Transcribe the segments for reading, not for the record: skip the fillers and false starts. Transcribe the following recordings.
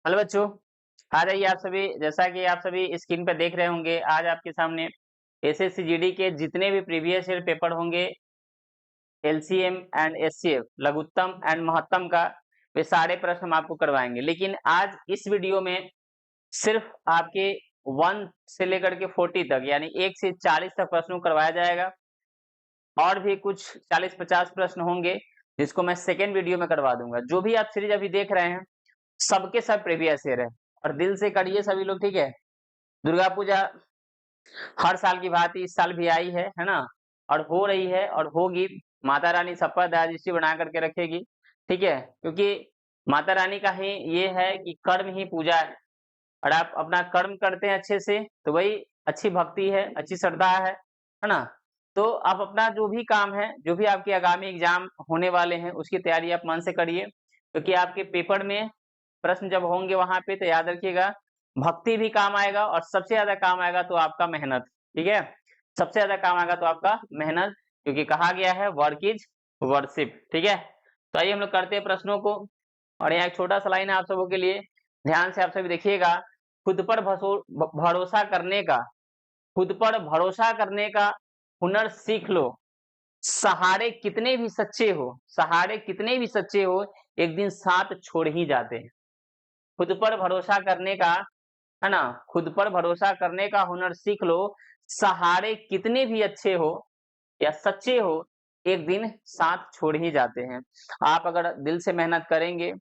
Hello बच्चों, आ जाइए आप सभी। जैसा कि आप सभी स्क्रीन पर देख रहे होंगे, आज आपके सामने एसएससी जीडी के जितने भी प्रीवियस ईयर पेपर होंगे, एलसीएम एंड एचसीएफ, लघुत्तम एंड महत्तम का, वे सारे प्रश्न हम आपको करवाएंगे। लेकिन आज इस वीडियो में सिर्फ आपके 1 से लेकर के 40 तक, यानी 1 से 40 तक प्रश्नों को करवाया जाएगा। और भी कुछ 40-50 प्रश्न होंगे जिसको मैं सेकेंड वीडियो में करवा दूंगा। जो भी आप सीरीज अभी देख रहे हैं, सबके सब प्रीवियस ईयर है, और दिल से करिए सभी लोग, ठीक है। दुर्गा पूजा हर साल की भांति इस साल भी आई है ना, और हो रही है और होगी। माता रानी सब पर दया दृष्टि बना करके रखेगी, ठीक है। क्योंकि माता रानी का ही ये है कि कर्म ही पूजा है, और आप अपना कर्म करते हैं अच्छे से तो वही अच्छी भक्ति है, अच्छी श्रद्धा है ना। तो आप अपना जो भी काम है, जो भी आपके आगामी एग्जाम होने वाले हैं, उसकी तैयारी आप मन से करिए। क्योंकि आपके पेपर में प्रश्न जब होंगे वहां पे, तो याद रखिएगा, भक्ति भी काम आएगा और सबसे ज्यादा काम आएगा तो आपका मेहनत, ठीक है। सबसे ज्यादा काम आएगा तो आपका मेहनत, क्योंकि कहा गया है वर्क इज वर्शिप, ठीक है। तो आइए हम लोग करते हैं प्रश्नों को। और यहाँ एक छोटा सा लाइन है आप सबों के लिए, ध्यान से आप सभी देखिएगा। खुद पर भरोसा करने का, खुद पर भरोसा करने का हुनर सीख लो। सहारे कितने भी सच्चे हो, सहारे कितने भी सच्चे हो, एक दिन साथ छोड़ ही जाते हैं। खुद पर भरोसा करने का, है ना, खुद पर भरोसा करने का हुनर सीख लो। सहारे कितने भी अच्छे हो या सच्चे हो, एक दिन साथ छोड़ ही जाते हैं। आप अगर दिल से मेहनत करेंगे,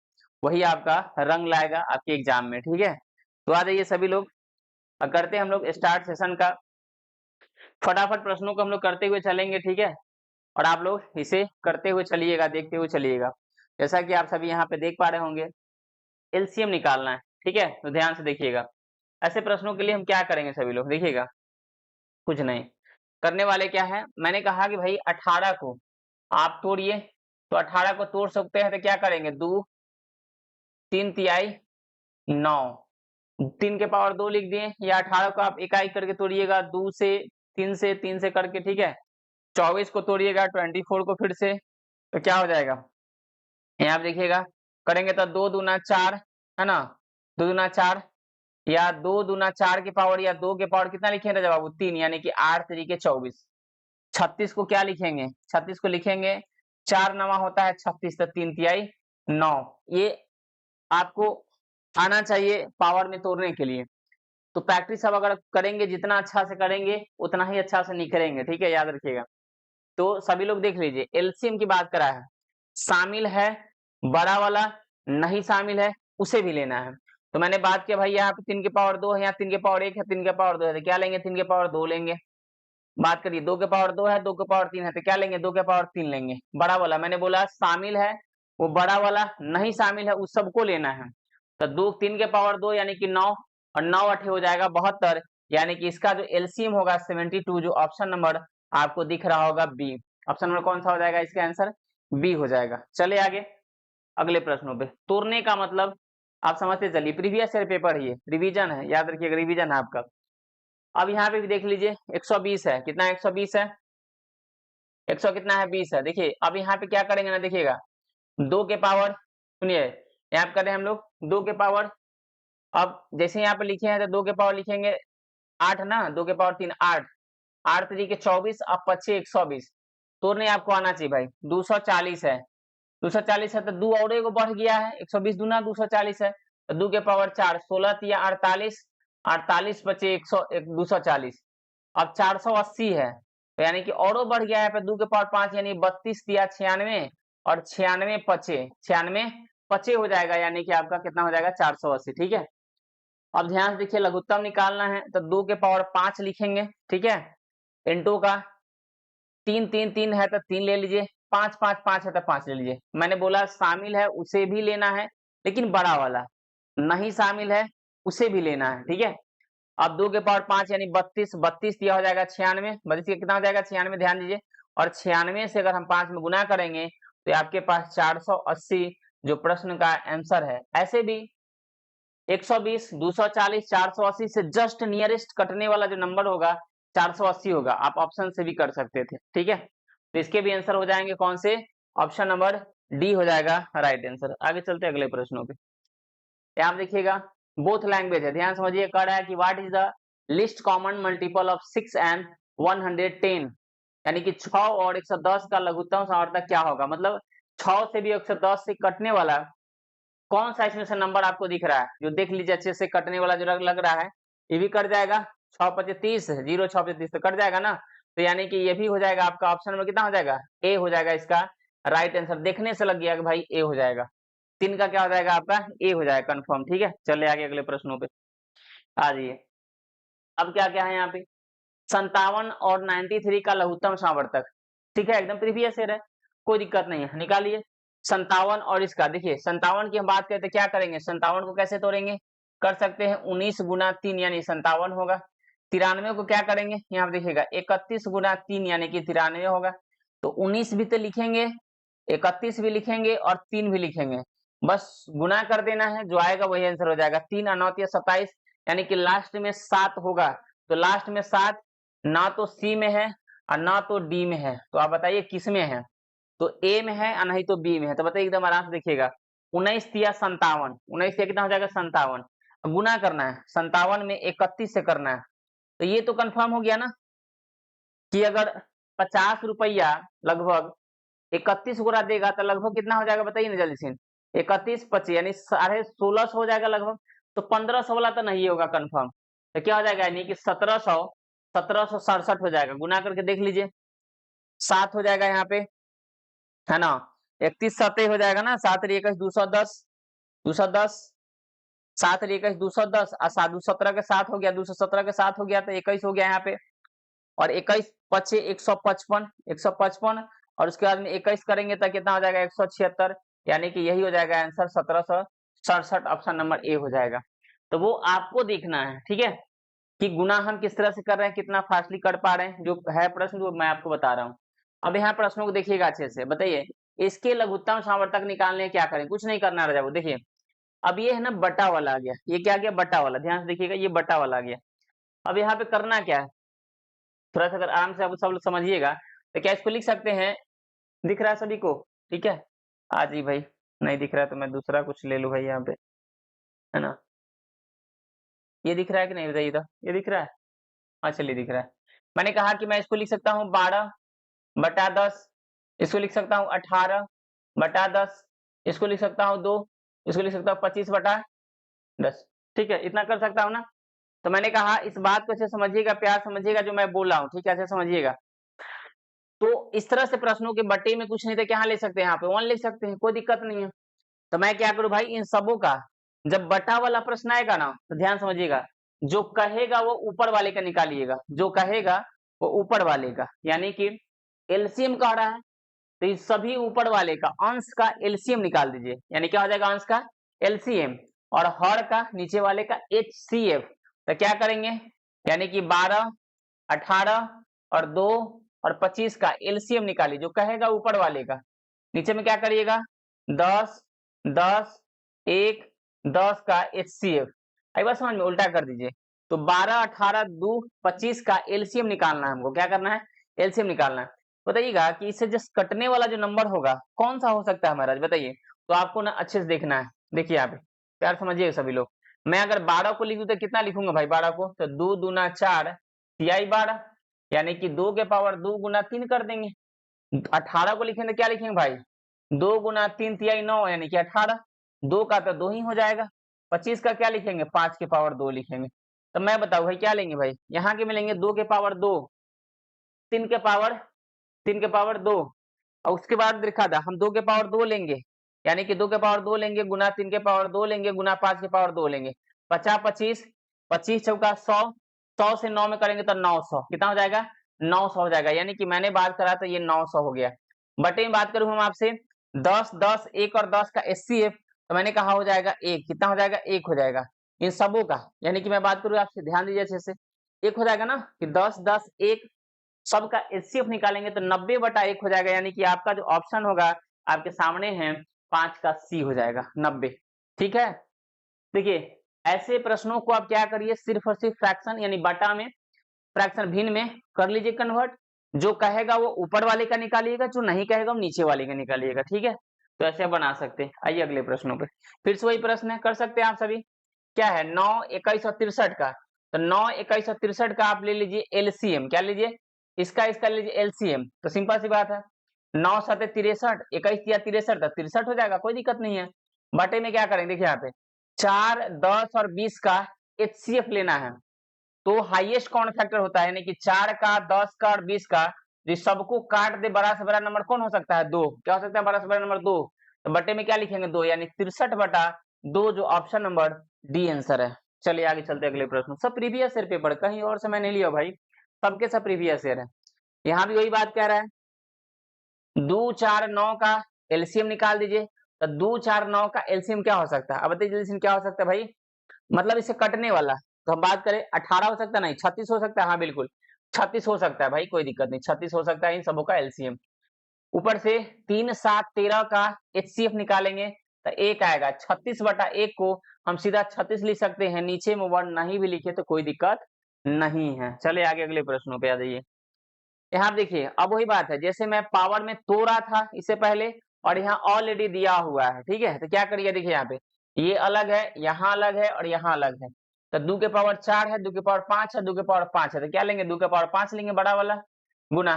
वही आपका रंग लाएगा आपके एग्जाम में, ठीक है। तो आ जाइए सभी लोग, करते हैं हम लोग स्टार्ट सेशन का। फटाफट प्रश्नों को हम लोग करते हुए चलेंगे, ठीक है। और आप लोग इसे करते हुए चलिएगा, देखते हुए चलिएगा। जैसा कि आप सभी यहाँ पे देख पा रहे होंगे, एलसीएम निकालना है, ठीक है। तो ध्यान से देखिएगा। ऐसे प्रश्नों के लिए हम क्या करेंगे सभी लोग, देखिएगा। कुछ नहीं करने वाले, क्या है, मैंने कहा कि भाई 18 को आप तोड़िए। तो 18 को तोड़ सकते हैं तो क्या करेंगे, 2 3 तिहाई 9, 3 के पावर 2 लिख दिए। या 18 को आप इकाई करके तोड़िएगा, 2 से 3 से करके, ठीक है। 24 को तोड़िएगा 24 को फिर से, तो क्या हो जाएगा, यहाँ आप देखिएगा। करेंगे तो 2 दूना 4, है ना, 2 दूना 4, या 2 दूना 4 की पावर, या 2 के पावर कितना लिखेंगे जवाब 3, यानी कि 8 तरीके 24। 36 को क्या लिखेंगे, 36 को लिखेंगे 4 नवा होता है 36, तो 3 तिहाई 9। ये आपको आना चाहिए पावर में तोड़ने के लिए। तो प्रैक्टिस अब अगर करेंगे, जितना अच्छा से करेंगे उतना ही अच्छा से निखरेंगे, ठीक है, याद रखिएगा। तो सभी लोग देख लीजिए, एलसीएम की बात करा है, शामिल है बड़ा वाला, नहीं शामिल है उसे भी लेना है। तो मैंने बात किया भाई, यहाँ पे 3 के पावर 2 है, यहाँ 3 के पावर 1 है, 3 के पावर 2 है, तो क्या लेंगे, 3 के पावर 2 लेंगे। बात करिए 2 के पावर 2 है, 2 के पावर 3 है, तो क्या लेंगे, 2 के पावर 3 लेंगे। बड़ा वाला मैंने बोला शामिल है, वो बड़ा वाला नहीं शामिल है, उस सबको लेना है। तो 2 3 के पावर 2 यानी कि 9, और 9 अठे हो जाएगा 72, यानी कि इसका जो एलसीएम होगा 72, जो ऑप्शन नंबर आपको दिख रहा होगा बी। ऑप्शन नंबर कौन सा हो जाएगा, इसका आंसर बी हो जाएगा। चले आगे अगले प्रश्नों पे। तोड़ने का मतलब आप समझते चलिए, प्रीवियस ईयर पेपर है, ये रिवीजन है, याद रखिएगा रिवीजन है आपका। अब यहाँ पे भी देख लीजिए 120 है, कितना 120 है, 100 कितना है 20 है। देखिए अब यहाँ पे क्या करेंगे ना, देखिएगा 2 के पावर, सुनिए यहाँ पे करें हम लोग 2 के पावर। अब जैसे यहाँ पे लिखे हैं तो 2 के पावर लिखेंगे 8 ना, 2 के पावर 3 8, 8 तरीके 24, अब 25 120। तोड़ने आपको आना चाहिए भाई, 240 है, 240 है तो 2 और एगो बढ़ गया है, 120 दूना 240 है, तो 2 के पावर 4 16 तिया 48, 48 बचे 100 240। अब 480 है, तो यानी कि औरों बढ़ गया है पे 2 के पावर 5, यानी 32 दिया 96, और 96 पचे 96 पचे हो जाएगा, यानी कि आपका कितना हो जाएगा 480, ठीक है। अब ध्यान से देखिए, लघुत्तम निकालना है तो 2 के पावर 5 लिखेंगे, ठीक है, इंटू का 3 3 3 है तो 3 ले लीजिए, 5 5 5 है तो 5 ले लीजिए। मैंने बोला शामिल है उसे भी लेना है, लेकिन बड़ा वाला, नहीं शामिल है उसे भी लेना है, ठीक है। अब 2 के पावर 5 यानी 32, 32 दिया हो जाएगा 96, 32 का कितना हो जाएगा 96, ध्यान दीजिए। और 96 से अगर हम 5 में गुना करेंगे तो आपके पास 480 जो प्रश्न का आंसर है। ऐसे भी 120 240 480 से जस्ट नियरेस्ट कटने वाला जो नंबर होगा 480 होगा, आप ऑप्शन से भी कर सकते थे, ठीक है। तो इसके भी आंसर हो जाएंगे कौन से, ऑप्शन नंबर डी हो जाएगा राइट आंसर। आगे चलते अगले प्रश्नों पे। यहाँ देखिएगा बोथ लैंग्वेज है, ध्यान समझिए। कह रहा है कि what is the list common multiple of 6 and 110, यानी कि 6 और 110 का लघुत्तम सामर्थक क्या होगा। मतलब 6 से भी 110 से कटने वाला कौन सा इसमें से नंबर आपको दिख रहा है, जो देख लीजिए अच्छे से, कटने वाला जो लग रहा है ये भी कट जाएगा। 6 पचे 30, 0 6 पचे 30 तो कट जाएगा ना, तो यानी कि ये भी हो जाएगा आपका ऑप्शन में, कितना हो जाएगा, ए हो जाएगा इसका राइट आंसर। देखने से लग गया कि भाई ए हो जाएगा, 3 का क्या हो जाएगा आपका, ए हो जाएगा कंफर्म। ठीक है, चले आगे अगले प्रश्नों पे आ जाइए। अब क्या क्या है यहाँ पे, 57 और 93 का लघुत्तम सावर्तक, ठीक है, एकदम प्रीवियस ईयर है, कोई दिक्कत नहीं है, निकालिए। 57 और इसका, देखिए 57 की हम बात करते क्या करेंगे, 57 को कैसे तोड़ेंगे, कर सकते हैं 19 गुना 3 यानी 57 होगा। 93 को क्या करेंगे, यहाँ देखिएगा 31 गुना 3 यानी कि 93 होगा। तो 19 भी तो लिखेंगे, 31 भी लिखेंगे और 3 भी लिखेंगे, बस गुना कर देना है, जो आएगा वही आंसर हो जाएगा। 3 और 9 27, यानी कि लास्ट में 7 होगा। तो लास्ट में 7 ना तो सी में है और ना तो डी में है, तो आप बताइए किस में है, तो ए में है और नहीं तो बी में है। तो बताइए एकदम आराम से देखिएगा, 19 या 57, 19 से कितना हो जाएगा 57, गुना करना है 57 में 31 से करना है। तो ये तो कंफर्म हो गया ना कि अगर 50 रुपया लगभग 31 गुना देगा तो लगभग कितना हो जाएगा, बताइए ना जल्दी से। 31 25 यानी 1650 हो जाएगा लगभग। तो 1500 वाला तो नहीं होगा कंफर्म, तो क्या हो जाएगा, यानी कि 1767 हो जाएगा। गुना करके देख लीजिए, 7 हो जाएगा यहाँ पे, है ना, 31 7 हो जाएगा ना, 7 21 210, 210, 7 21 210 और 7 217 के 7 हो गया, 217 के 7 हो गया तो 21 हो गया यहाँ पे। और 21 पचे 155, 155 और उसके बाद में 21 करेंगे तो कितना हो जाएगा 176, यानी कि यही हो जाएगा आंसर 1767, ऑप्शन नंबर ए हो जाएगा। तो वो आपको देखना है, ठीक है, कि गुना हम किस तरह से कर रहे हैं, कितना फास्टली कर पा रहे हैं, जो है प्रश्न जो मैं आपको बता रहा हूँ। अब यहाँ प्रश्नों को देखिएगा अच्छे से, बताइए इसके लघुत्तम सावर्तक निकालने क्या करें, कुछ नहीं करना रहा वो। देखिए अब ये है ना बटा वाला आ गया, ये क्या आ गया, बटा वाला, ध्यान से देखिएगा ये बटा वाला आ गया। अब यहाँ पे करना क्या है, थोड़ा सा अगर आराम से आप सब लोग समझिएगा तो क्या इसको लिख सकते हैं, दिख रहा है सभी को, ठीक है। हाँ जी भाई, नहीं दिख रहा है तो मैं दूसरा कुछ ले लूँ भाई यहाँ पे, है ना। ये दिख रहा है कि नहीं बताइए, तो ये दिख रहा है, हाँ चलिए दिख रहा है। मैंने कहा कि मैं इसको लिख सकता हूँ 12/10, इसको लिख सकता हूँ 18/10, इसको लिख सकता हूँ 2, इसको लिख सकता हूँ 25/10, ठीक है, इतना कर सकता हूँ ना। तो मैंने कहा इस बात को अच्छे समझिएगा, प्यार समझिएगा जो मैं बोल रहा हूँ, ठीक है, अच्छे समझिएगा। तो इस तरह से प्रश्नों के बटे में कुछ नहीं तो क्या लिख सकते हैं, यहाँ पे 1 लिख सकते हैं, कोई दिक्कत नहीं है। तो मैं क्या करूं भाई, इन सबों का जब बटा वाला प्रश्न आएगा ना तो ध्यान समझिएगा, जो कहेगा वो ऊपर वाले का निकालिएगा, जो कहेगा वो ऊपर वाले का, यानी कि एलसीएम कह रहा है तो इस सभी ऊपर वाले का अंश का एलसीएम निकाल दीजिए, यानी क्या हो जाएगा अंश का एलसीएम, और हर का नीचे वाले का एचसीएफ। तो क्या करेंगे, यानी कि 12, 18 और 2 और 25 का एलसीएम निकालिए, जो कहेगा ऊपर वाले का। नीचे में क्या करिएगा, 10, 10, 1, 10 का एचसीएफ, एक बार समझ में उल्टा कर दीजिए। तो 12, 18, 2, 25 का एलसीएम निकालना है हमको, क्या करना है, एलसीएम निकालना है। बताइएगा कि इससे जस्ट कटने वाला जो नंबर होगा कौन सा हो सकता है हमारा, बताइए। तो आपको ना अच्छे से देखना है, देखिए यहाँ पे प्यार समझिए सभी लोग। मैं अगर 12 को लिख दूं तो कितना लिखूंगा भाई, 12 को तो 2 दूना 4 तिहाई 12, यानी कि 2 के पावर 2 गुना 3 कर देंगे। 18 को लिखेंगे तो क्या लिखेंगे भाई, 2 गुना 3 तिहाई 9 यानी कि 18, 2 का तो 2 ही हो जाएगा। 25 का क्या लिखेंगे, 5 के पावर 2 लिखेंगे। तो मैं बताऊं भाई क्या लेंगे भाई, यहाँ के मिलेंगे 2 के पावर 2, 3 के पावर 2, और उसके बाद दिखा था हम 2 के पावर 2 लेंगे, यानी कि 2 के पावर 2 लेंगे गुना 3 के पावर 2 लेंगे गुना 5 के पावर 2 लेंगे। 50 25, 25 चौका 100, 100 से 9 में करेंगे तो 900, कितना हो जाएगा 900 हो जाएगा, यानी कि मैंने बात करा तो ये 900 हो गया। बटे में बात करूं हम आपसे 10, 10, 1 और 10 का एचसीएफ, तो मैंने कहा हो जाएगा 1, कितना हो जाएगा 1 हो जाएगा इन सबों का, यानी कि मैं बात करूं आपसे ध्यान दीजिए अच्छे से, 1 हो जाएगा ना कि 10, 10, 1 सबका एचसीएफ निकालेंगे तो 90/1 हो जाएगा, यानी कि आपका जो ऑप्शन होगा आपके सामने है 5 का सी हो जाएगा 90, ठीक है। देखिए ऐसे प्रश्नों को आप क्या करिए, सिर्फ और सिर्फ फ्रैक्शन यानी बटा में, फ्रैक्शन भिन्न में कर लीजिए कन्वर्ट, जो कहेगा वो ऊपर वाले का निकालिएगा, जो नहीं कहेगा वो नीचे वाले का निकालिएगा, ठीक है। तो ऐसे बना सकते हैं। आइए अगले प्रश्नों पे, फिर से वही प्रश्न है, कर सकते हैं आप सभी। क्या है 9, 21 और 63 का, तो 9, 21 और 63 का आप ले लीजिए एलसीएम। क्या लीजिए, इसका लीजिए एलसीएम। तो सिंपल सी बात है, 9 7 63, 21 या 63 तक 63 हो जाएगा, कोई दिक्कत नहीं है। बटे में क्या करेंगे, देखिए यहाँ पे 4, 10 और 20 का एचसीएफ लेना है। तो हाईएस्ट कौन फैक्टर होता है, यानी कि 4 का, 10 का और 20 का, जो सबको काट दे बड़ा से बड़ा नंबर कौन हो सकता है, 2। क्या हो सकता है बड़ा से बड़ा नंबर, 2। तो बटे में क्या लिखेंगे, 2, यानी 63/2, जो ऑप्शन नंबर डी आंसर है। चलिए आगे चलते हैं अगले प्रश्न। सब प्रीवियस ईयर पेपर, कहीं और से मैं नहीं लिया भाई, सबके सब प्रीवियस ईयर है। यहाँ भी वही बात कह रहा है, 2 4 9 का एलसीएम निकाल दीजिए। तो 2 4 9 का एलसीएम क्या हो सकता है, अब बताइए जल्दी से, क्या हो सकता है भाई, मतलब इसे कटने वाला। तो हम बात करें 18 हो सकता है, नहीं 36 हो सकता है, हाँ बिल्कुल 36 हो सकता है भाई, कोई दिक्कत नहीं, 36 हो सकता है इन सबों का एलसीएम। ऊपर से 3 7 13 का एचसीएफ निकालेंगे, तो 1 आएगा। 36/1 को हम सीधा 36 लिख सकते हैं, नीचे में 1 नहीं भी लिखे तो कोई दिक्कत नहीं है। चले आगे अगले प्रश्नों पे आ जाइए। यहाँ देखिए अब वही बात है, जैसे मैं पावर में तो रहा था इससे पहले, और यहाँ ऑलरेडी दिया हुआ है, ठीक है। तो क्या करिए, देखिए यहाँ पे ये अलग है, यहाँ अलग है और यहाँ अलग है। तो 2 के पावर 4 है, 2 के पावर 5 है, 2 के पावर 5 है, तो क्या लेंगे, 2 के पावर 5 लेंगे बड़ा वाला, गुना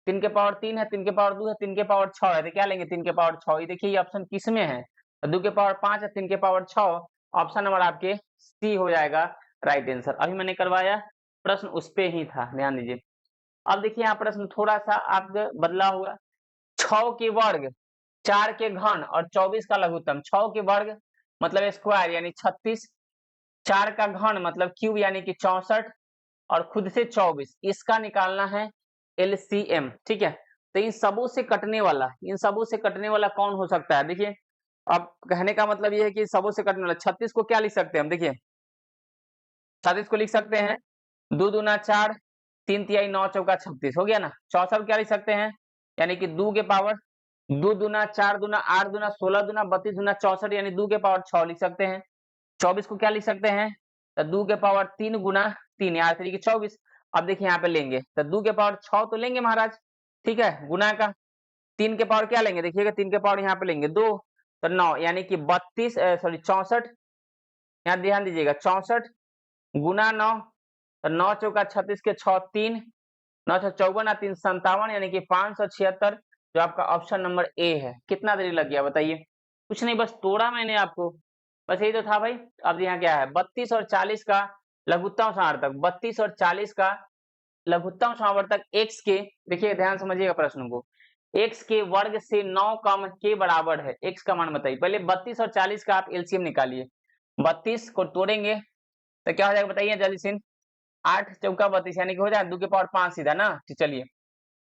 3 के पावर 3 है, 3 के पावर 2 है, 3 के पावर 6 है, तो क्या लेंगे 3 के पावर 6। ये देखिए ये ऑप्शन किस में है, तो 2 के पावर 5 है, 3 के पावर 6, ऑप्शन नंबर आपके सी हो जाएगा राइट आंसर। अभी मैंने करवाया प्रश्न उस पे ही था, ध्यान दीजिए। अब देखिए यहाँ प्रश्न थोड़ा सा आप बदला हुआ, 6 के वर्ग, 4 के घन और 24 का लघुत्तम। 6 के वर्ग मतलब स्क्वायर यानी 36, 4 का घन मतलब क्यूब यानी कि 64, और खुद से 24, इसका निकालना है एलसीएम, ठीक है। तो इन सबों से कटने वाला, इन सबों से कटने वाला कौन हो सकता है, देखिए अब कहने का मतलब ये है कि सबों से कटने वाला 36 को क्या लिख सकते हैं हम, देखिए 36 को लिख सकते हैं 2 दूना 4, 3 तिहाई 9 चौका 36 हो गया ना। 64 क्या लिख सकते हैं, यानी कि 2 के पावर 2 दूना 4 दूना 8 दूना 16 दूना 32 दूना 64, यानी 2 के पावर 6 लिख सकते हैं। 24 को क्या लिख सकते हैं, तो 2 के पावर 3 गुना 3 यार तरीके 24। अब देखिए यहाँ पे लेंगे तो 2 के पावर 6 तो लेंगे महाराज, ठीक है, गुना का 3 के पावर क्या लेंगे, देखिएगा 3 के पावर यहाँ पे लेंगे 2, तो 9 यानी कि 32 सॉरी 64, यहाँ ध्यान दीजिएगा 64 गुना 9, तो 9 चौका 36 के 6 3, 9 6 54 3 57, यानी कि 576, जो आपका ऑप्शन नंबर ए है। कितना देरी लग गया बताइए, कुछ नहीं बस तोड़ा मैंने आपको, बस यही तो था भाई। अब यहाँ क्या है 32 और 40 का लघुत्तम समावर्तक, 32 और 40 का लघुत्तम समावर्तक x के, देखिए ध्यान समझिएगा प्रश्न को, x के वर्ग से 9 कम के बराबर है। x का मान बताइए, पहले 32 और 40 का आप एलसीएम निकालिए। 32 को तोड़ेंगे तो क्या हो जाएगा बताइए जल्दी से, 8 चौका 32 यानी कि हो जाएगा 2 के पावर 5 सीधा ना। तो चलिए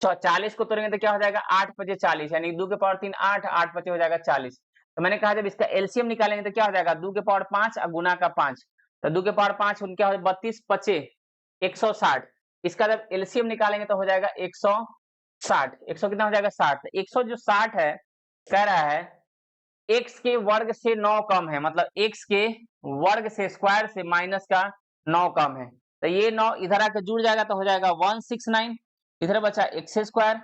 40 को तोड़ेंगे तो क्या हो जाएगा 8 5 40, यानी 2 के पावर 3 8, 8 5 हो जाएगा 40। तो मैंने कहा जब इसका एलसीएम निकालेंगे तो क्या हो जाएगा 2 के पावर 5 और गुना का 5, तो 2 के पावर 5 क्या हो 32 5 160, इसका जब एलसीएम निकालेंगे तो हो जाएगा 160। 100 कितना हो जाएगा 60, 100 जो 60 है कह रहा है x के वर्ग से 9 कम है, मतलब x के वर्ग से स्क्वायर से माइनस का 9 कम है। तो ये 9 इधर आके जुड़ जाएगा तो हो जाएगा 169, इधर बचा x स्क्वायर,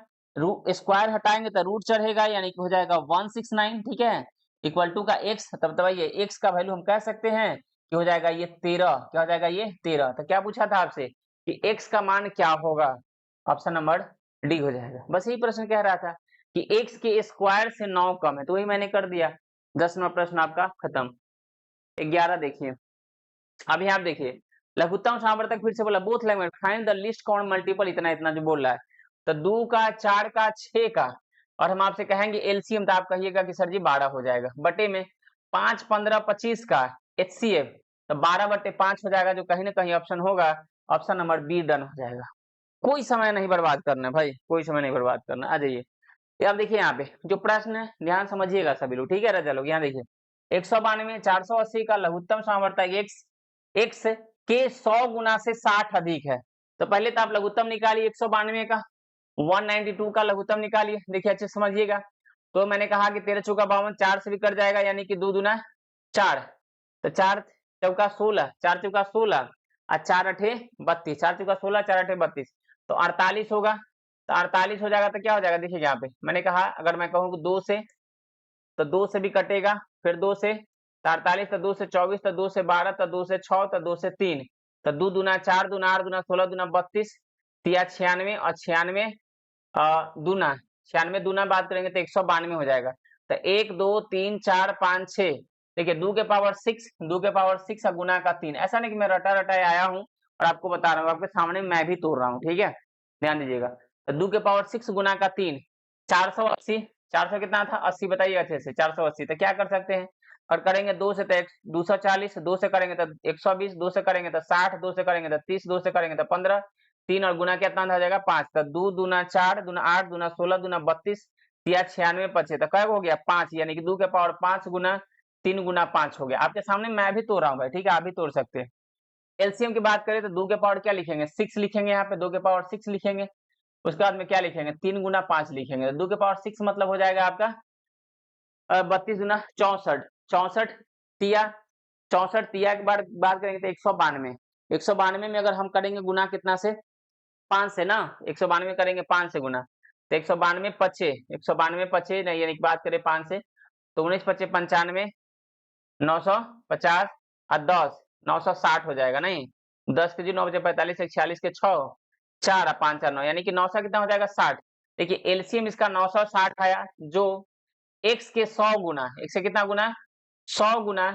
स्क्वायर हटाएंगे तो रूट चढ़ेगा यानी कि हो जाएगा 169, ठीक है, इक्वल टू का x, तब दबाइए x का वैल्यू हम कह सकते हैं कि हो जाएगा ये 13। क्या हो जाएगा ये 13। तो क्या पूछा था आपसे कि x का मान क्या होगा, ऑप्शन नंबर डी हो जाएगा। बस यही प्रश्न कह रहा था कि x के स्क्वायर से 9 कम है, तो वही मैंने कर दिया। 10 नंबर प्रश्न आपका खत्म। 11 देखिए, अभी आप देखिए लघुत्तम सामर्थ्य फिर से बोला both language find the least common multiple, इतना इतना जो बोल रहा है, तो 2 का 4 का 6 का, और हम आपसे कहेंगे एलसीएम, तो आप कहिएगा कि सर जी 12 हो जाएगा, बटे में 5 15 25 का एचसीएफ, तो 12/5 हो जाएगा, जो कहीं ना कहीं ऑप्शन होगा, ऑप्शन नंबर बी डन हो जाएगा। कोई समय नहीं बर्बाद करना भाई, कोई समय नहीं बर्बाद करना। आ जाइए अब देखिए यहाँ पे जो प्रश्न है ध्यान समझिएगा सभी लोग, ठीक है रजा लोग। यहाँ देखिए 192 480 का लघुत्तम सामर्थ्य x के 100 गुना से 60 अधिक है। तो पहले तो आप लघुत्तम निकालिए 192 का, 192 का लघुत्तम निकालिए। देखिए अच्छे समझिएगा, तो मैंने कहा कि 13 चौका 52, 4 से भी कट जाएगा यानी कि 2 दूना 4, तो 4 चौका 16, 4 चौका 16 और 4 अठे 32, 4 चौका 16 4 अठे 32, तो 48 होगा। तो 48 हो जाएगा तो क्या हो जाएगा, देखिए यहाँ पे मैंने कहा अगर मैं कहूँ 2 से तो 2 से भी कटेगा, फिर 2 से 48, तो 2 से 24, तो 2 से 12, तो 2 से 6, तो 2 से 3, तो 2 दूना 4, दूना 8, दूना 16, दूना 32, तिया 96 और 96 दूना 96 दूना बात करेंगे तो 192 हो जाएगा। तो 1 2 3 4 5 6, देखिए 2 के पावर 6, 2 के पावर 6 और गुना का 3। ऐसा नहीं कि मैं रटा रटाए आया हूँ और आपको बता रहा हूँ, आपके सामने मैं भी तोड़ रहा हूँ, ठीक है, ध्यान दीजिएगा। तो 2 के पावर 6 गुना का 3, 480, 400 कितना था 80, बताइए अच्छे से 480। तो क्या कर सकते हैं, और करेंगे 2 से तो 240, 2 से करेंगे तो 120, 2 से करेंगे तो 60, 2 से करेंगे तो 30, 2 से करेंगे तो 15, 3 और गुना कितना हो जाएगा 5, तो 2 दूना 4, दूना 8, दूना 16, दूना 32, या 96 पचे, तो क्या हो गया 5, यानी कि 2 के पावर 5 गुना 3 गुना 5 हो गया। आपके सामने मैं भी तोड़ रहा हूँ भाई, ठीक है, आप भी तोड़ सकते हैं। एलसीएम की बात करें तो 2 के पावर क्या लिखेंगे 6 लिखेंगे, यहाँ पे 2 के पावर 6 लिखेंगे, उसके बाद में क्या लिखेंगे 3 गुना 5 लिखेंगे, तो 2 के पावर 6 मतलब हो जाएगा आपका 32 गुना 64, 64 तिया, 64 तिया के बाद बात करेंगे तो 192, 192 में अगर हम करेंगे गुना कितना से 5 से ना, 192 करेंगे 5 से गुना, तो 192 पचे, 192 पचे नहीं, यानी कि बात करें 5 से तो 19 पचे 95, 950 और 10 960 हो जाएगा, नहीं 10 के जी 9 बजे 45, 46 के 6, 4 और 5 और 9, यानी कि 900 कितना हो जाएगा 60। देखिए एलसीएम इसका 960 आया, जो x के 100 गुना, x से कितना गुना 100 गुना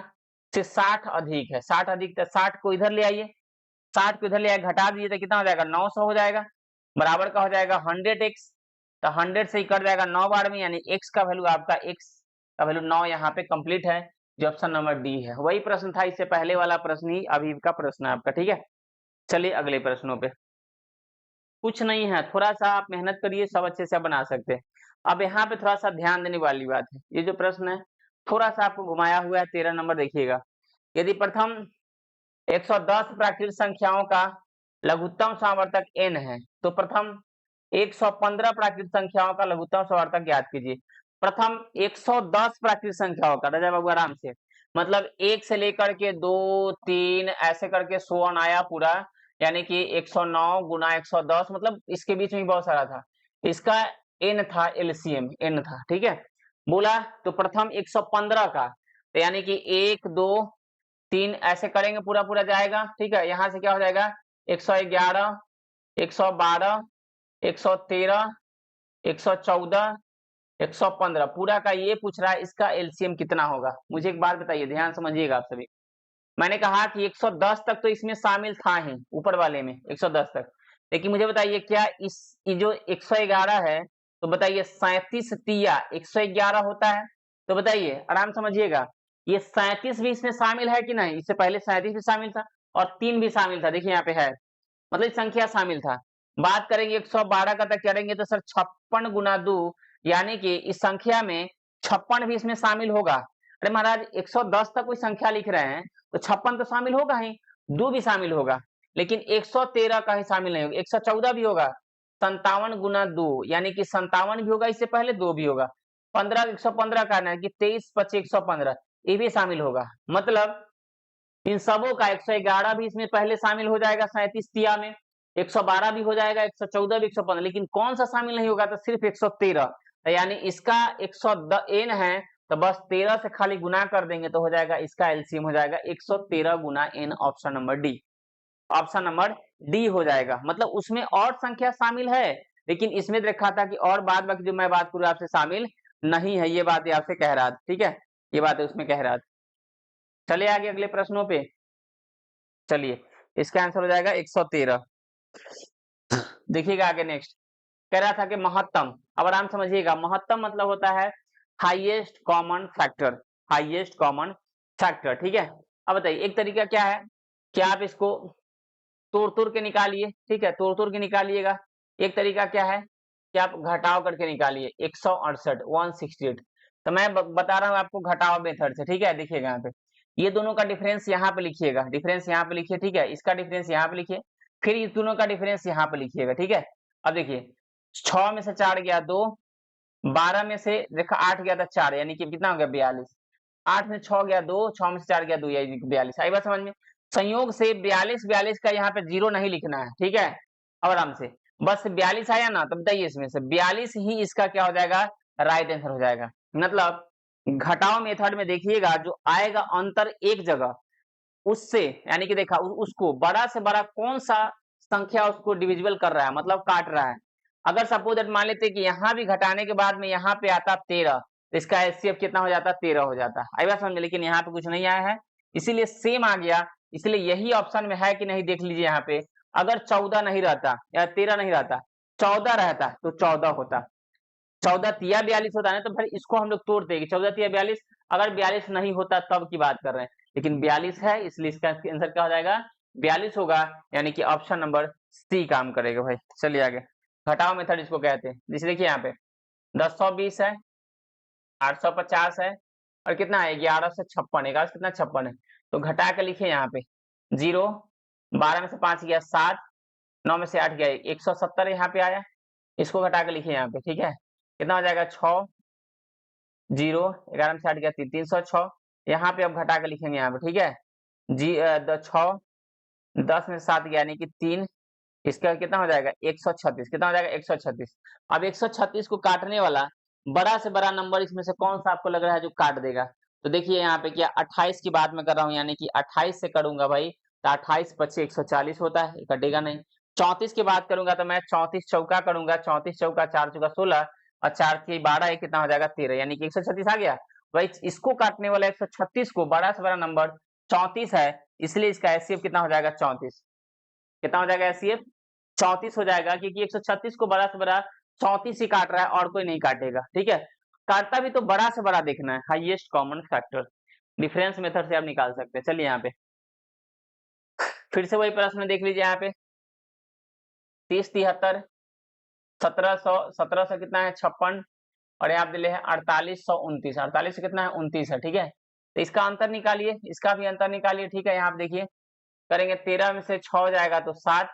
से 60 अधिक है, 60 अधिक, तो 60 को इधर ले आइए, 60 को इधर ले आइए, घटा दीजिए तो कितना हो जाएगा 900 हो जाएगा, बराबर का हो जाएगा 100x, तो 100 से ही कट जाएगा 9 बार में, यानी x का वैल्यू आपका x का वैल्यू 9 यहाँ पे कंप्लीट है, जो ऑप्शन नंबर डी है। वही प्रश्न था, इससे पहले वाला प्रश्न ही अभी का प्रश्न है आपका, ठीक है। चलिए अगले प्रश्नों पे, कुछ नहीं है, थोड़ा सा आप मेहनत करिए, सब अच्छे से आप बना सकते हैं। अब यहाँ पे थोड़ा सा ध्यान देने वाली बात है, ये जो प्रश्न है थोड़ा सा आपको घुमाया हुआ है, 13 नंबर देखिएगा। यदि प्रथम 110 प्राकृतिक संख्याओं का लघुत्तम सावर्तक n है, तो प्रथम 115 प्राकृतिक संख्याओं का लघुत्तम सावर्तक ज्ञात कीजिए। प्रथम 110 प्राकृतिक संख्याओं का, राजा बाबू आराम से, मतलब 1 से लेकर के 2 3 ऐसे करके 100 आया पूरा, यानी कि 109 गुना 110, मतलब इसके बीच में बहुत सारा था, इसका n था, एलसीएम n था, ठीक है। बोला तो प्रथम 115 का, तो यानी कि 1 2 3 ऐसे करेंगे, पूरा पूरा जाएगा, ठीक है। यहाँ से क्या हो जाएगा 111, 112, 113, 114, 115, पूरा का ये पूछ रहा है, इसका एलसीएम कितना होगा। मुझे एक बात बताइए, ध्यान समझिएगा आप सभी। मैंने कहा कि 110 तक तो इसमें शामिल था ही, ऊपर वाले में 110 तक, लेकिन मुझे बताइए क्या ये जो 111 है, तो बताइए 37 तिया 111 होता है, तो बताइए आराम समझिएगा, ये 37 भी इसमें शामिल है कि नहीं। इससे पहले 37 भी शामिल था और 3 भी शामिल था, देखिए यहाँ पे है, मतलब संख्या शामिल था। बात करेंगे 112 का, तक करेंगे तो सर 56 गुना 2, यानी कि इस संख्या में 56 भी इसमें शामिल होगा। अरे महाराज 110 तक कोई संख्या लिख रहे हैं तो 56 तो शामिल होगा ही, 2 भी शामिल होगा, लेकिन 113 का ही शामिल नहीं होगा, 114 भी होगा, 57 गुना 2, यानी कि 57 भी होगा, इससे पहले 2 भी होगा, 15 115 का ना कि 23 25 115 ये भी शामिल होगा, मतलब इन सबों का 111 भी इसमें पहले शामिल हो जाएगा 37 तिया में, 112 भी हो जाएगा, 114 भी 115, लेकिन कौन सा शामिल नहीं होगा, तो सिर्फ 113, यानी इसका 100 n है, तो बस 13 से खाली गुना कर देंगे तो हो जाएगा, इसका एलसीएम हो जाएगा 113 गुना n, option number D, option number D हो जाएगा। मतलब उसमें और संख्या शामिल है, लेकिन इसमें देखा था कि और बाद बाकी जो मैं बात करूँ आपसे शामिल नहीं है, ये बात आपसे कह रहा था, ठीक है, ये बात उसमें कह रहा था। चलिए आगे अगले प्रश्नों पे, चलिए इसका आंसर हो जाएगा 113। देखिएगा आगे नेक्स्ट, कह रहा था कि महत्तम, अब आराम समझिएगा, महत्तम मतलब होता है highest common factor, highest common factor, ठीक है। अब बताइए एक तरीका क्या है कि आप इसको तोड़ तोड़ के निकालिए, ठीक है, तोड़ तोड़ के निकालिएगा। एक तरीका क्या है कि आप घटाव करके निकालिए, 168 168, तो मैं बता रहा हूँ आपको घटाव मेथड से, ठीक है। देखिएगा यहाँ पे ये दोनों का डिफरेंस यहाँ पे लिखिएगा, डिफरेंस यहाँ पे लिखिए, ठीक है, इसका डिफरेंस यहाँ पे लिखिए, फिर इस दोनों का डिफरेंस यहाँ पे लिखिएगा, ठीक है। अब देखिए 6 में से 4 गया 2, 12 में से देखा 8 गया था 4, यानी कि कितना हो गया 42, 8 में 6 गया 2, 6 में से 4 गया 2, यानी 42। आई बात समझ में। संयोग से 42 42 का यहाँ पे जीरो नहीं लिखना है, ठीक है। अब आराम से बस 42 आया ना, तो बताइए इसमें से 42 ही इसका क्या हो जाएगा, राइट आंसर हो जाएगा। मतलब घटाओ मेथड में देखिएगा जो आएगा अंतर एक जगह, उससे यानी कि देखा उसको बड़ा से बड़ा कौन सा संख्या उसको डिविजिबल कर रहा है, मतलब काट रहा है। अगर सपोज दैट मान लेते कि यहाँ भी घटाने के बाद में यहाँ पे आता 13, तो इसका एचसीएफ कितना हो जाता, 13 हो जाता। आई बात समझ में, लेकिन यहाँ पे कुछ नहीं आया है, इसीलिए सेम आ गया। इसलिए यही ऑप्शन में है कि नहीं देख लीजिए यहाँ पे, अगर 14 नहीं रहता या 13 नहीं रहता, 14 रहता तो 14 होता, 14 तिया 42 होता है, तो फिर इसको हम लोग तोड़ते हैं 14 तिया 42। अगर 42 नहीं होता तब की बात कर रहे हैं, लेकिन 42 है, इसलिए इसका आंसर क्या हो जाएगा, 42 होगा। यानी कि ऑप्शन नंबर सी काम करेगा भाई। चलिए आगे, घटाओ मेथड इसको कहते हैं। जैसे देखिए यहाँ पे 1020 है, 850 है, और कितना है 1156, 11 से कितना 56 है, तो घटा के लिखे यहाँ पे 0, 12 में से 5 गया 7, 9 में से 8 गया 170 यहाँ पे आया, इसको घटा के लिखे यहाँ पे, ठीक है, कितना हो जाएगा 6, 0, 11 में से 8 गया 3, 306, यहाँ पे अब घटा के लिखेंगे यहाँ पे, ठीक है, 6, 10 में से 7 गया यानी कि 3, इसका कितना हो जाएगा 136, कितना हो जाएगा 136। अब 136 को काटने वाला बड़ा से बड़ा नंबर इसमें से कौन सा आपको लग रहा है जो काट देगा, तो देखिए यहाँ पे क्या 28 की बात मैं कर रहा हूँ, यानी कि 28 से करूंगा भाई, तो 28 पच्चीस 140 होता है, कटेगा नहीं। 34 की बात करूंगा तो मैं 34 चौका करूंगा, 34 चौका 4 चौका 16, और 4 की 12 है, कितना हो जाएगा 13, यानी कि 136 आ गया भाई। इसको काटने वाला 136 को बड़ा से बड़ा नंबर 34 है, इसलिए इसका एचसीएफ कितना हो जाएगा 34, कितना हो जाएगा एचसीएफ 34 हो जाएगा, क्योंकि 136 को बड़ा से बड़ा 34 ही काट रहा है और कोई नहीं काटेगा, ठीक है। काटता भी तो बड़ा से बड़ा देखना है, highest common factor, difference method से आप निकाल सकते हैं। चलिए यहाँ पे फिर से वही प्रश्न देख लीजिए यहाँ पे 30 73 1700, 1700 कितना है 56, और यहाँ पे है 4829, 48 से कितना है 29 है, ठीक है। तो इसका अंतर निकालिए, इसका भी अंतर निकालिए, ठीक है। यहाँ पे देखिए करेंगे 13 में से 6 जाएगा तो 7,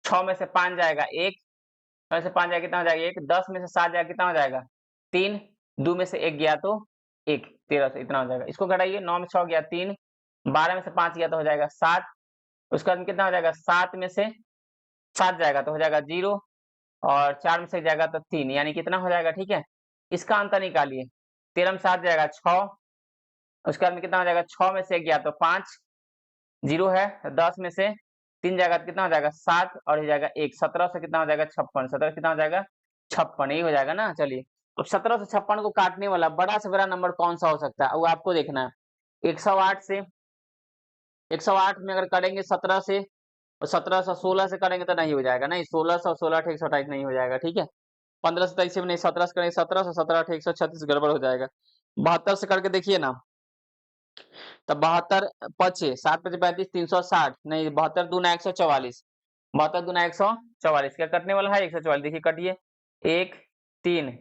6 में से 5 जाएगा 1, 6 में से 5 जाएगा कितना हो जाएगा 1, 10 में से 7 जाएगा कितना हो जाएगा 3, 2 में से 1 गया तो 1, 13 से इतना हो जाएगा। इसको घटाइए, 9 में 6 गया 3, 12 में से 5 गया तो हो जाएगा 7, उसके बाद कितना हो जाएगा 7 में से 7 जाएगा तो हो जाएगा 0, और 4 में से जाएगा तो 3, यानी कितना हो जाएगा, ठीक है। इसका अंतर निकालिए, 13 में 7 जाएगा 6, उसके बाद में कितना हो जाएगा 6 में से 1 गया तो 5, 0 है, 10 में से 3 जाएगा तो कितना हो जाएगा 7, और हो जाएगा 1, 17 से कितना हो जाएगा 56, 17 कितना हो जाएगा 56, यही हो जाएगा ना। चलिए अब 17 से 56 को काटने वाला बड़ा से बड़ा नंबर कौन सा हो सकता है, वो आपको देखना है। 108 से 108 में अगर करेंगे 17 से, और 17 से 16 से करेंगे तो नहीं हो जाएगा, नहीं 16 से 16 128 नहीं हो जाएगा, ठीक है। 15 से 23 से नहीं, 17 से करेंगे 17 से 17 136 गड़बड़ हो जाएगा। 72 से करके देखिए ना, तब 72 पचे 7 पचे 35 360, नहीं 72 दूना 144, 72 दूना 144, क्या कटने वाला है 144, देखिए कटिए 1 3,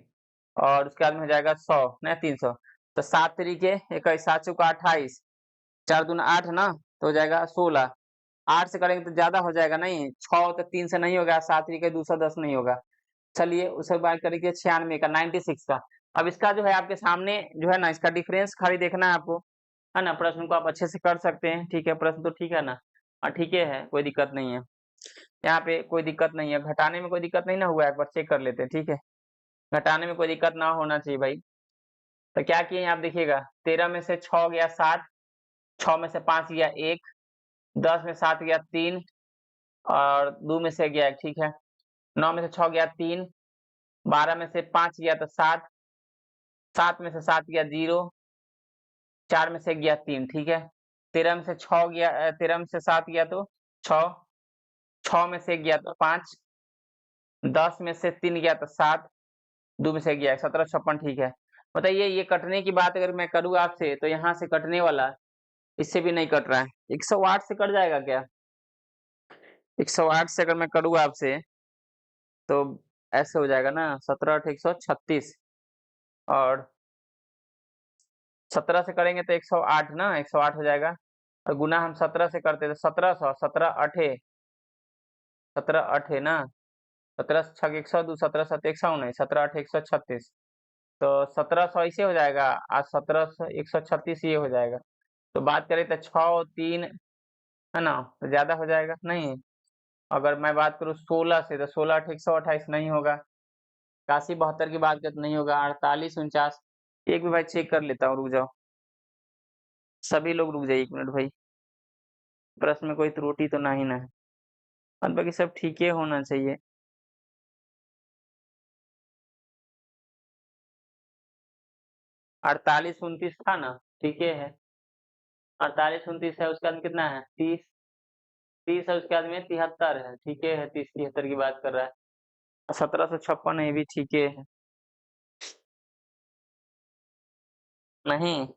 और उसके बाद में हो जाएगा 100 नहीं 300, तो 7 तरीके 21 7 चौका 28, 4 दूना 8 ना, तो हो जाएगा 16, 8 से करेंगे तो ज्यादा हो जाएगा, नहीं 6 तो 3 से नहीं होगा, 7 तरीके 210 नहीं होगा। चलिए उसके बाद करेंगे 96 का 96 का। अब इसका जो है आपके सामने जो है ना, इसका डिफरेंस खाली देखना है आपको, है ना। प्रश्न को आप अच्छे से कर सकते हैं, ठीक है, प्रश्न तो ठीक है ना, हाँ ठीक है, कोई दिक्कत नहीं है, यहाँ पे कोई दिक्कत नहीं है, घटाने में कोई दिक्कत नहीं ना हुआ है, एक बार चेक कर लेते हैं, ठीक है। घटाने में कोई दिक्कत ना होना चाहिए भाई। तो क्या किए आप देखिएगा, 13 में से 6 गया 7, 6 में से 5 गया 1, 10 में 7 गया 3, और 2 में से गया 1, ठीक है। 9 में से 6 गया 3, 12 में से 5 गया तो 7, 7 में से 7 गया 0, 4 में से गया 3, ठीक है। 13 में से 6 गया 13 में से 7 गया तो 6, 6 में से गया तो 5, 10 में से 3 गया तो 7, 2 में से गया 17 56, ठीक है। बताइए ये कटने की बात अगर मैं करूँ आपसे, तो यहाँ से कटने वाला इससे भी नहीं कट रहा है, 108 से कट जाएगा क्या, 108 से अगर मैं करूँ आपसे तो ऐसे हो जाएगा ना, 17 8 136, और 17 से करेंगे तो 108 ना, 108 हो जाएगा, और गुना हम 17 से करते तो 1700, 17 अठे 17 अठे ना, 17 छक 102, 17 7 119, 17 8 136, तो 1700 ऐसे हो जाएगा, आज 1700 136 ये हो जाएगा। तो बात करें तो 6 3 है ना, तो ज्यादा हो जाएगा नहीं। अगर मैं बात करूँ 16 से, तो 16 8 128 नहीं होगा, 81 72 की बात करें तो नहीं होगा, 48 49, एक भी भाई चेक कर लेता हूँ, रुक जाओ, सभी लोग रुक जाइए 1 मिनट भाई, प्रश्न में कोई त्रुटि तो नहीं ना है, और बाकी सब ठीक ही होना चाहिए। अड़तालीस 29 था ना, ठीक है। 48 29 है, उसके बाद में कितना है 30, 30 है, उसके बाद में 73 है, ठीक है, 30 73 की बात कर रहा है। 1756 है, ये भी ठीक है। नहीं,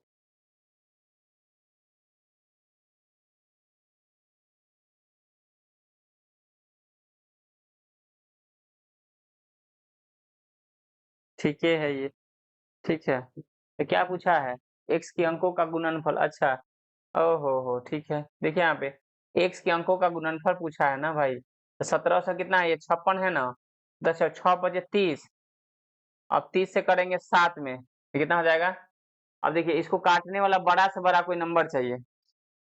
ठीक है ये, ठीक है। तो क्या पूछा है, x के अंकों का गुणनफल, अच्छा, ओहो हो, ठीक है। देखिए यहाँ पे x के अंकों का गुणनफल पूछा है ना भाई, तो 1700 कितना है, ये 56 है ना, 10 और 6 बजे 30, अब 30 से करेंगे 7 में, तो कितना हो जाएगा। अब देखिए इसको काटने वाला बड़ा से बड़ा कोई नंबर चाहिए,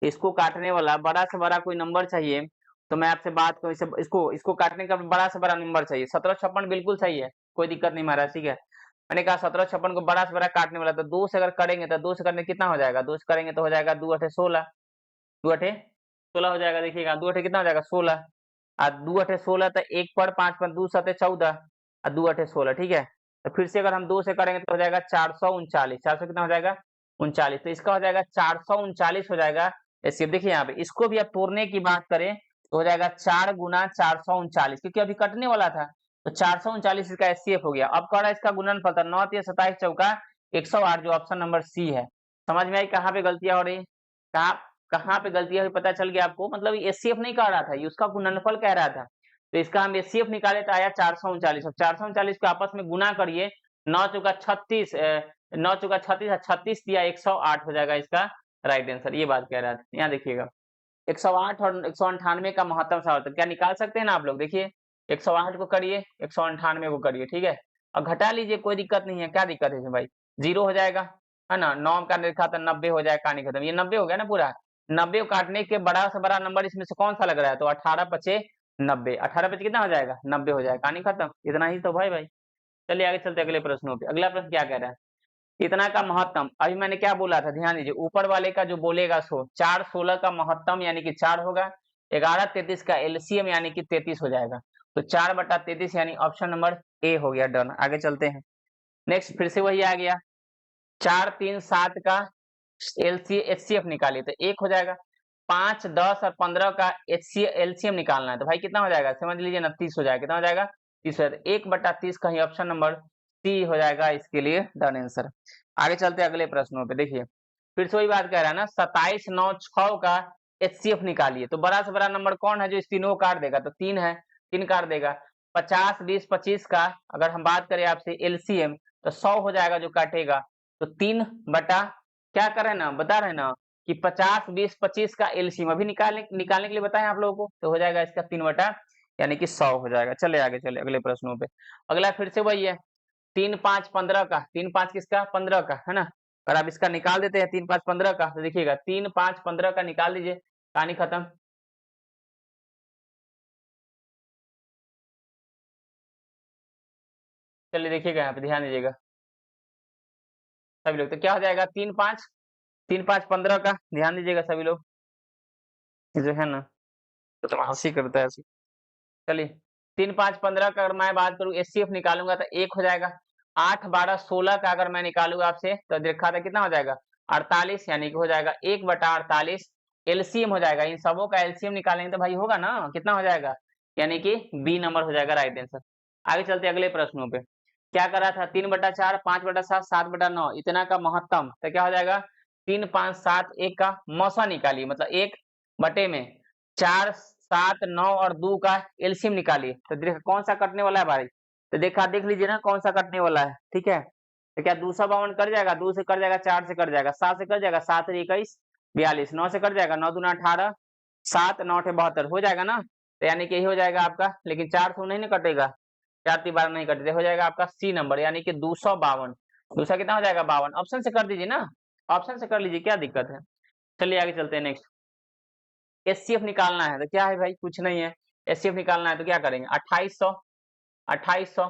इसको काटने वाला बड़ा से बड़ा कोई नंबर चाहिए, तो मैं आपसे बात करूँ, इसको इसको काटने का बड़ा से बड़ा नंबर चाहिए। 1756 बिल्कुल सही है, कोई दिक्कत नहीं महाराज, ठीक है। मैंने कहा 1756 को बड़ा से बड़ा काटने वाला, तो 2 से अगर करेंगे तो 2 से करने कितना हो जाएगा, 2 से करेंगे तो हो जाएगा 2 अठे 16, 2 अठे 16 हो जाएगा। देखिएगा 2 अठे कितना हो जाएगा 16, और 2 अठे 16, तो 1 पर 5 पर 2 सते 14, और 2 अठे 16, ठीक है। तो फिर से अगर हम 2 से करेंगे तो हो जाएगा 439, 400 कितना हो जाएगा 39, तो इसका हो जाएगा 439 हो जाएगा। ऐसे देखिए यहाँ पे इसको भी अब तोड़ने की बात करें तो हो जाएगा 4 गुना 439, क्योंकि अभी कटने वाला था, तो 439 इसका एचसीएफ हो गया। अब कह रहा है इसका गुणनफल था 9 3 27 चौका 108, जो ऑप्शन नंबर सी है। समझ में आई कहाँ पे गलतियां हो रही, कहाँ कहाँ पे गलतियां हुई पता चल गया आपको, मतलब एचसीएफ नहीं कह रहा था, ये उसका गुणनफल कह रहा था, तो इसका हम एचसीएफ निकाले तो आया 439। अब 439 को आपस में गुना करिए, 9 चौका 36, 9 चौका 36, 36 दिया 108 हो जाएगा इसका राइट आंसर, ये बात कह रहा था। यहाँ देखिएगा 108 और 198 का महत्तम सार्थक क्या निकाल सकते हैं ना आप लोग, देखिए 108 को करिए 198 को करिए, ठीक है, और घटा लीजिए, कोई दिक्कत नहीं है, क्या दिक्कत है इसमें भाई, 0 हो जाएगा, है ना। 9 का लिखा था 90 हो जाएगा, कहानी खत्म, ये 90 हो गया ना पूरा। 90 को काटने के बड़ा से बड़ा नंबर इसमें से कौन सा लग रहा है, तो 18 पचे 90, 18 पचे कितना हो जाएगा 90 हो जाएगा, कहानी खत्म, इतना ही तो भाई। चलिए आगे चलते अगले प्रश्नों पे। अगला प्रश्न क्या कह रहा है, इतना का महत्तम, अभी मैंने क्या बोला था ध्यान दीजिए, ऊपर वाले का जो बोलेगा सो 4 16 का महत्तम यानी कि 4 होगा, 11 33 का एलसीएम यानी कि 33 हो जाएगा, तो 4 बटा 33 यानी ऑप्शन नंबर ए हो गया, डन। आगे चलते हैं नेक्स्ट, फिर से वही आ गया, 4 3 7 का एचसीएफ निकालिए तो 1 हो जाएगा, 5 10 और 15 का एलसीएम निकालना है, तो भाई कितना हो जाएगा समझ लीजिए ना, 30 हो जाएगा, कितना हो जाएगा 30 हो जाएगा, 1 बटा 30 का ही ऑप्शन नंबर सी हो जाएगा इसके लिए डन आंसर। आगे चलते हैं अगले प्रश्नों पे, देखिए फिर से वही बात कह रहा है ना, 27 9 6 का एचसीएफ निकालिए, तो बड़ा से बड़ा नंबर कौन है जो इस तीनों को काट देगा, तो 3 है, 3 काट देगा। 50 20 25 का अगर हम बात करें आपसे एलसीएम, तो 100 हो जाएगा जो काटेगा, तो 3 बटा क्या कर रहे हैं ना, बता रहे हैं ना कि 50 20 25 का एलसीएम अभी निकालने के लिए बताएं आप लोगों को, तो हो जाएगा इसका 3 बटा यानी कि 100 हो जाएगा। चले आगे, चले अगले प्रश्नों पे। अगला फिर से वही है, 3 5 15 का, 3 5 किसका 15 का, है ना। अगर आप इसका निकाल देते हैं 3 5 15 का, तो देखिएगा 3 5 15 का निकाल दीजिए, कहानी खत्म। चलिए देखिएगा यहाँ पे ध्यान दीजिएगा सभी लोग, तो क्या हो जाएगा 3 5 15 का, ध्यान दीजिएगा सभी लोग, ये जो है ना तो हंसी करता है ऐसे। चलिए 3 5 15 का अगर मैं बात करूं एचसीएफ निकालूंगा तो 1 हो जाएगा, 8 12 16 का अगर मैं निकालूंगा आपसे तो देखा था कितना हो जाएगा 48, यानी कि हो जाएगा 1 बटा 48 एलसीएम हो जाएगा, इन सबों का एलसीएम निकालेंगे तो भाई होगा ना, कितना हो जाएगा, यानी कि बी नंबर हो जाएगा राइट आंसर। आगे चलते अगले प्रश्नों पे, क्या करा था 3 बटा 4 5 बटा 7 7 बटा 9, इतना का महत्तम, तो क्या हो जाएगा 3 5 7 1 का मौसा निकालिए, मतलब 1 बटे में 4 7 9 और 2 का एलसीएम निकालिए, तो देखा कौन सा कटने वाला है भाई, तो देखा देख लीजिए ना कौन सा कटने वाला है, ठीक है। तो क्या 252 कट जाएगा, 2 से कट जाएगा, 4 से कट जाएगा, 7 से कट जाएगा, 7 21 42, 9 से कट जाएगा, 9 दूना 18, 7 9 72 हो जाएगा ना, तो यानी कि यही हो जाएगा आपका, लेकिन 4 से नहीं कटेगा, 4 3 12 नहीं कटेगा, हो जाएगा आपका सी नंबर यानी कि 252, दूसरा कितना हो जाएगा 52, ऑप्शन से कर दीजिए ना, ऑप्शन से कर लीजिए, क्या दिक्कत है। चलिए आगे चलते हैं नेक्स्ट, एचसीएफ निकालना है तो क्या है भाई, कुछ नहीं है, एचसीएफ निकालना है तो क्या करेंगे 2800 2800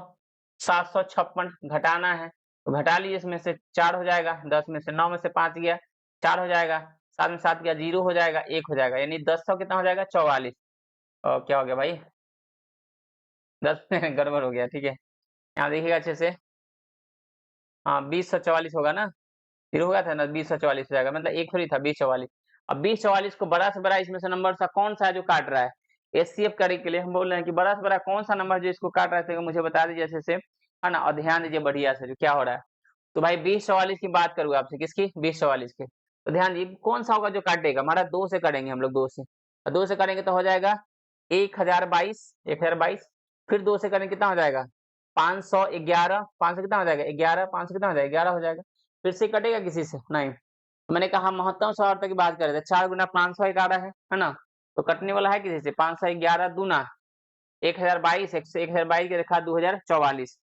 756 घटाना है, तो घटा लीजिए, इसमें से 4 हो जाएगा, 10 में से 9 में से 5 गया, 4 हो जाएगा, 7 में 7 गया, 0 हो जाएगा, 1 हो जाएगा, यानी 10 सौ कितना हो जाएगा 44। और क्या हो गया भाई 10 में गड़बड़ हो गया, ठीक है। यहाँ देखिएगा अच्छे से, हाँ 2044 होगा ना, 0 हो गया था ना, 2044 हो जाएगा, मतलब एक थोड़ी था 2044। अब 2044 को बड़ा से बड़ा इसमें से नंबर सा कौन सा है जो काट रहा है, एचसीएफ करने के लिए हम बोल रहे हैं कि बड़ा से बड़ा कौन सा नंबर जो इसको काट रहा है, मुझे बता दीजिए अच्छे से, है ना, और ध्यान दीजिए बढ़िया से जो क्या हो रहा है। तो भाई 2044 की बात करूँ आपसे, किसकी 2044 की, तो ध्यान दीजिए कौन सा होगा जो काटेगा, हमारा 2 से करेंगे हम लोग, 2 से, और 2 से करेंगे तो हो जाएगा 1022, फिर 2 से करेंगे कितना हो जाएगा 511, 500 कितना हो जाएगा 11, 500 कितना हो जाएगा 11 हो जाएगा, फिर से कटेगा किसी से नहीं। तो मैंने कहा महत्तम सौरता की बात कर रहे थे, 4 गुना 511 है ना, तो कटने वाला है किसी से 511 दूना 1022, 1022 के रेखा 2044,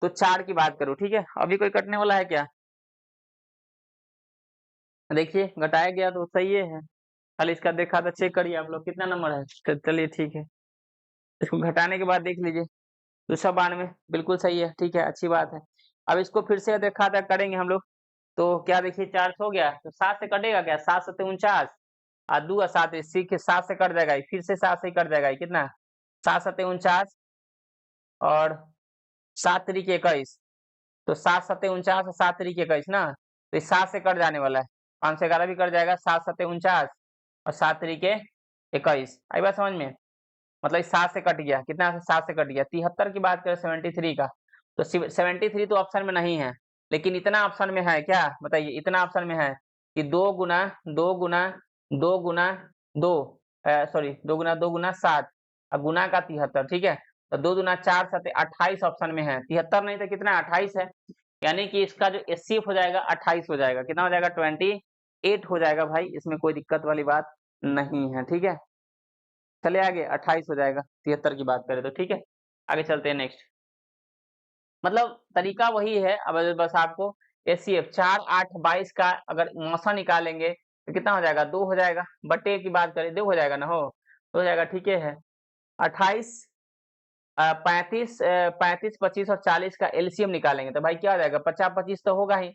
तो 4 की बात करूं, ठीक है। अभी कोई कटने वाला है क्या, देखिए घटाया गया तो सही है, खाली इसका देखा था, चेक करिए आप लोग कितना नंबर है, चलिए ठीक है, इसको घटाने के बाद देख लीजिए 292, बिल्कुल सही है, ठीक है, अच्छी बात है। अब इसको फिर से देखा था करेंगे हम लोग, तो क्या देखिए 400 हो गया, तो 7 से कटेगा क्या, 7 7 49, और 2 और 7 इसी के 7 से कट जाएगा, फिर से 7 से कट जाएगा, कितना 7 7 49 और 7 3 21, तो 7 7 49 और 7 3 21 ना, तो इस 7 से कट जाने वाला है, 511 भी कट जाएगा, 7 7 49 और 7 3 21, आई बात समझ में, मतलब इस 7 से कट गया, कितना 7 से कट गया, 73 की बात करें 73 का, तो 73 तो ऑप्शन में नहीं है, लेकिन इतना ऑप्शन में है क्या, बताइए इतना ऑप्शन में है कि 2 गुना 2 गुना 2 गुना 2, सॉरी 2 गुना 2 गुना 7 और गुना का 73, ठीक है, तो 2 गुना 4 7 28 ऑप्शन में है, 73 नहीं तो कितना 28 है, यानी कि इसका जो एचसीएफ हो जाएगा 28 हो जाएगा, कितना हो जाएगा 28 हो जाएगा भाई, इसमें कोई दिक्कत वाली बात नहीं है, ठीक है। चले आगे 28 हो जाएगा, 73 की बात करें तो, ठीक है। आगे चलते हैं नेक्स्ट, मतलब तरीका वही है, अब बस आपको एचसीएफ 4 8 22 का अगर मौसा निकालेंगे तो कितना हो जाएगा 2 हो जाएगा, बटे की बात करें 2 हो जाएगा ना, हो जाएगा, ठीक है। 28 35 35 25 और 40 का एलसीएम निकालेंगे तो भाई क्या हो जाएगा 50 25 तो होगा ही,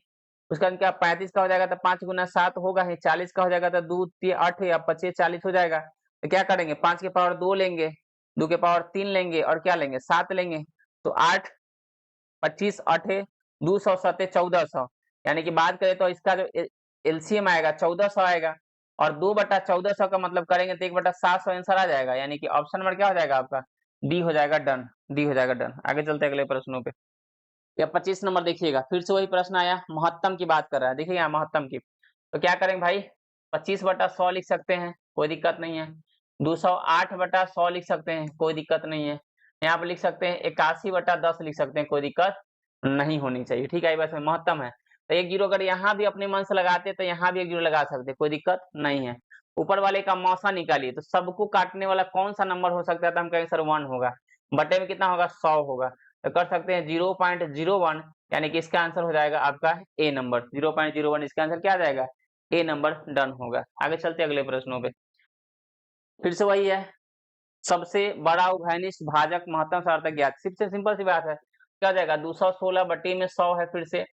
उसका क्या 35 का हो जाएगा तो 5 गुना 7 होगा ही, 40 का हो जाएगा तो 2 3 8 या 25 40 हो जाएगा, तो क्या करेंगे 5 के पावर 2 लेंगे, 2 के पावर 3 लेंगे और क्या लेंगे 7 लेंगे, तो 8 25 8 200 7 1400, यानी कि बात करें तो इसका जो एलसीएम आएगा 1400 आएगा, और 2/1400 का मतलब करेंगे तो 1/700 आंसर आ जाएगा, यानी कि ऑप्शन नंबर क्या हो जाएगा आपका डी हो जाएगा, डन, डी हो जाएगा डन। आगे चलते हैं अगले प्रश्नों पे, या 25 नंबर देखिएगा, फिर से वही प्रश्न आया, महत्तम की बात कर रहा है, देखिए यहाँ महत्तम की, तो क्या करेंगे भाई 25/100 लिख सकते हैं, कोई दिक्कत नहीं है, 208/100 लिख सकते हैं, कोई दिक्कत नहीं है, यहाँ पे लिख सकते हैं 81/10 लिख सकते हैं, कोई दिक्कत नहीं होनी चाहिए, ठीक है, बस महत्तम है, तो एक जीरो अगर यहाँ भी अपने मन से लगाते तो यहाँ भी एक जीरो लगा सकते, कोई दिक्कत नहीं है। ऊपर वाले का मौसा निकालिए, तो सबको काटने वाला कौन सा नंबर हो सकता है, तो हम कहेंगे सर 1 होगा, बटे में कितना होगा 100 होगा, तो कर सकते हैं 0.01, यानी कि इसका आंसर हो जाएगा आपका ए नंबर, 0.01 इसका आंसर क्या आ जाएगा ए नंबर, डन होगा। आगे चलते हैं अगले प्रश्नों पे, फिर से वही है, सबसे बड़ा उभयनिष्ठ भाजक महत्तम सार्थक ज्ञात, सिर्फ सिंपल सी बात है, क्या हो जाएगा 216 बटे में 100 है, फिर से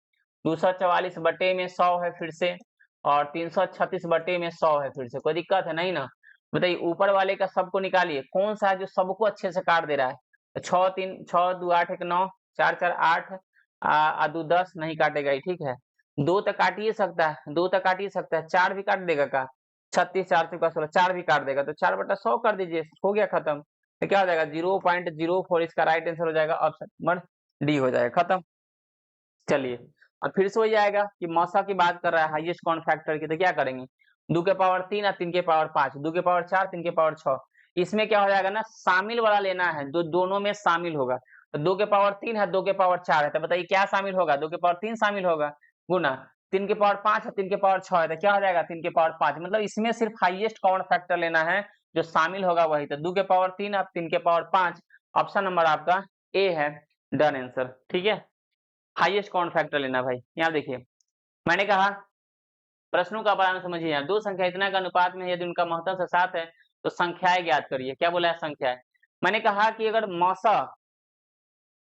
244 बटे में 100 है, फिर से और 336 बटे में 100 है, फिर से कोई दिक्कत है नहीं ना, बताइए ऊपर वाले का सबको निकालिए, कौन सा है जो सबको अच्छे से काट दे रहा है, 6 3 6 2 8 1 9 4 4 8 2 10 नहीं काटेगा ही, ठीक है, 2 तक काट ही सकता है, 2 तक काट ही सकता है, 4 भी काट देगा का 36 4 चौका 16, 4 भी काट देगा, तो 4/100 कर दीजिए, हो गया खत्म, तो क्या हो जाएगा 0.04, इसका राइट आंसर हो जाएगा ऑप्शन नंबर डी हो जाएगा, खत्म। चलिए और फिर से वही आएगा कि मौसा की बात कर रहा है हाईएस्ट काउंट फैक्टर की, तो क्या करेंगे 2 के पावर 3 और 3 के पावर 5, 2 के पावर 4 3 के पावर 6, इसमें क्या हो जाएगा ना शामिल वाला लेना है जो दोनों में शामिल होगा, तो 2 के पावर 3 है 2 के पावर 4 है, तो बताइए क्या शामिल होगा 2 के पावर 3 शामिल होगा, गुना 3 के पावर 5 है 3 के पावर 6 है, तो क्या हो जाएगा 3 के पावर 5, मतलब इसमें सिर्फ हाईएस्ट काउंट फैक्टर लेना है जो शामिल होगा वही, तो 2 के पावर 3 और 3 के पावर 5, ऑप्शन नंबर आपका ए है, डन आंसर, ठीक है। हाईएस्ट काउंट फैक्टर लेना भाई, यहाँ देखिए मैंने कहा प्रश्नों का बयान समझिए, यहाँ दो संख्या इतना का अनुपात में यदि उनका महत्तम से 7 है तो संख्याएं ज्ञात करिए, क्या बोला है संख्याएं, मैंने कहा कि अगर मौसा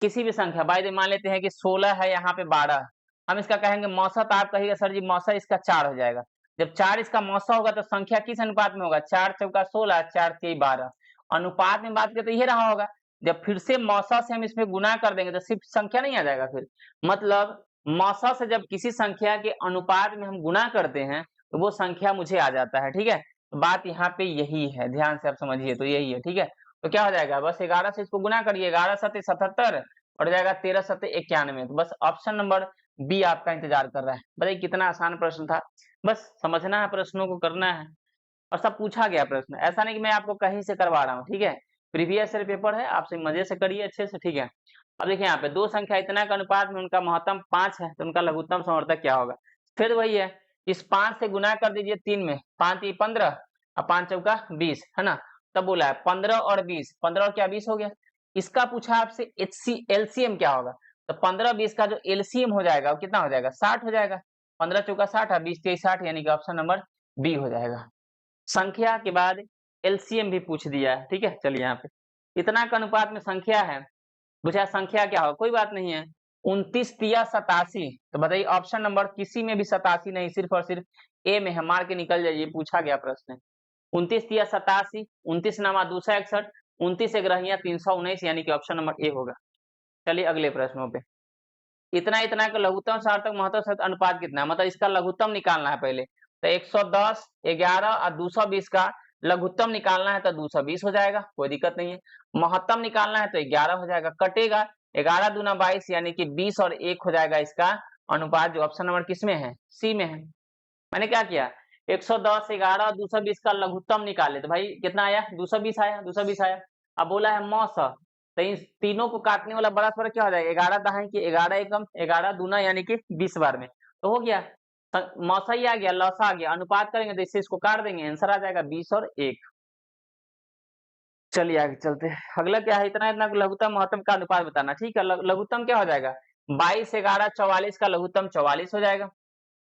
किसी भी संख्या बाय मान लेते हैं कि 16 है यहाँ पे 12 हम इसका कहेंगे मौसा, तो आप कहिएगा सर जी मौसा इसका 4 हो जाएगा। जब 4 इसका मौसा होगा तो संख्या किस अनुपात में होगा? 4 चौका 16, 4 तिया 12। अनुपात में बात करें तो ये रहा होगा। जब फिर से मौसा से हम इसमें गुना कर देंगे तो सिर्फ संख्या नहीं आ जाएगा फिर, मतलब मौसा से जब किसी संख्या के अनुपात में हम गुना करते हैं तो वो संख्या मुझे आ जाता है, ठीक है। तो बात यहाँ पे यही है, ध्यान से आप समझिए, तो यही है, ठीक है। तो क्या हो जाएगा, बस 11 से इसको गुना करिए, 11 सत्ते 77 और जाएगा 13 सत्ते 91। तो बस ऑप्शन नंबर बी आपका इंतजार कर रहा है। बताइए कितना आसान प्रश्न था, बस समझना है, प्रश्नों को करना है और सब पूछा गया प्रश्न, ऐसा नहीं कि मैं आपको कहीं से करवा रहा हूँ, ठीक है। प्रीवियस ईयर पेपर है, आपसे मजे से करिए अच्छे से, ठीक है। अब देखिए यहाँ पे दो संख्या इतना का अनुपात में उनका महत्तम 5 है तो उनका लघुत्तम समवर्तक क्या होगा? फिर वही है, इस 5 से गुना कर दीजिए 3 में, 5 × 15 और 5 चौका 20, है ना। तब बोला है 15 और 20, 15 और क्या 20 हो गया। इसका पूछा आपसे एलसीएम क्या होगा, तो 15 20 का जो एलसीएम हो जाएगा वो कितना हो जाएगा? 60 हो जाएगा। 15 चौका 60 और 20 23 60, यानी कि ऑप्शन नंबर बी हो जाएगा। संख्या के बाद एलसीएम भी पूछ दिया है, ठीक है। चलिए यहाँ पे इतना का अनुपात में संख्या है, पूछा संख्या क्या होगा, कोई बात नहीं है, 29 तिया 87। तो बताइए ऑप्शन नंबर किसी में भी 87 नहीं, सिर्फ और सिर्फ ए में है, मार के निकल जाइए, पूछा गया प्रश्न। 29 तिया 87, 29 नामा 261, 29 ग्रहियां 319, यानी कि ऑप्शन नंबर ए होगा। चलिए अगले प्रश्नों पे, इतना इतना का लघुत्तम सार्थक महत्तम सार्थक अनुपात कितना है, मतलब इसका लघुत्तम निकालना है पहले। तो 110, 11 और 220 का लघुत्तम निकालना है तो 220 हो जाएगा, कोई दिक्कत नहीं है। महत्तम निकालना है तो 11 हो जाएगा, कटेगा 11 दूना 22, यानी कि 20 और 1 हो जाएगा इसका अनुपात, जो ऑप्शन नंबर किसमें है? सी में है। मैंने क्या किया, 110, 11 और 220 का लघुत्तम निकाले, तो भाई कितना आया? 220 आया, 220 आया। अब बोला है मौसा, तो इन तीनों को काटने वाला बड़ा फर्क क्या हो जाएगा? 11 दहाई की 11 एकम, 11 दूना यानी कि 20 बार में, तो हो गया मौसा ही आ गया, लौसा आ गया, अनुपात करेंगे तो इससे इसको काट देंगे, आंसर आ जाएगा 20 और 1। चलिए आगे चलते हैं, अगला क्या है, इतना इतना लघुत्तम महत्तम का अनुपात बताना, ठीक है। लघुत्तम क्या हो जाएगा? 22, 11, 44 का लघुत्तम 44 हो जाएगा,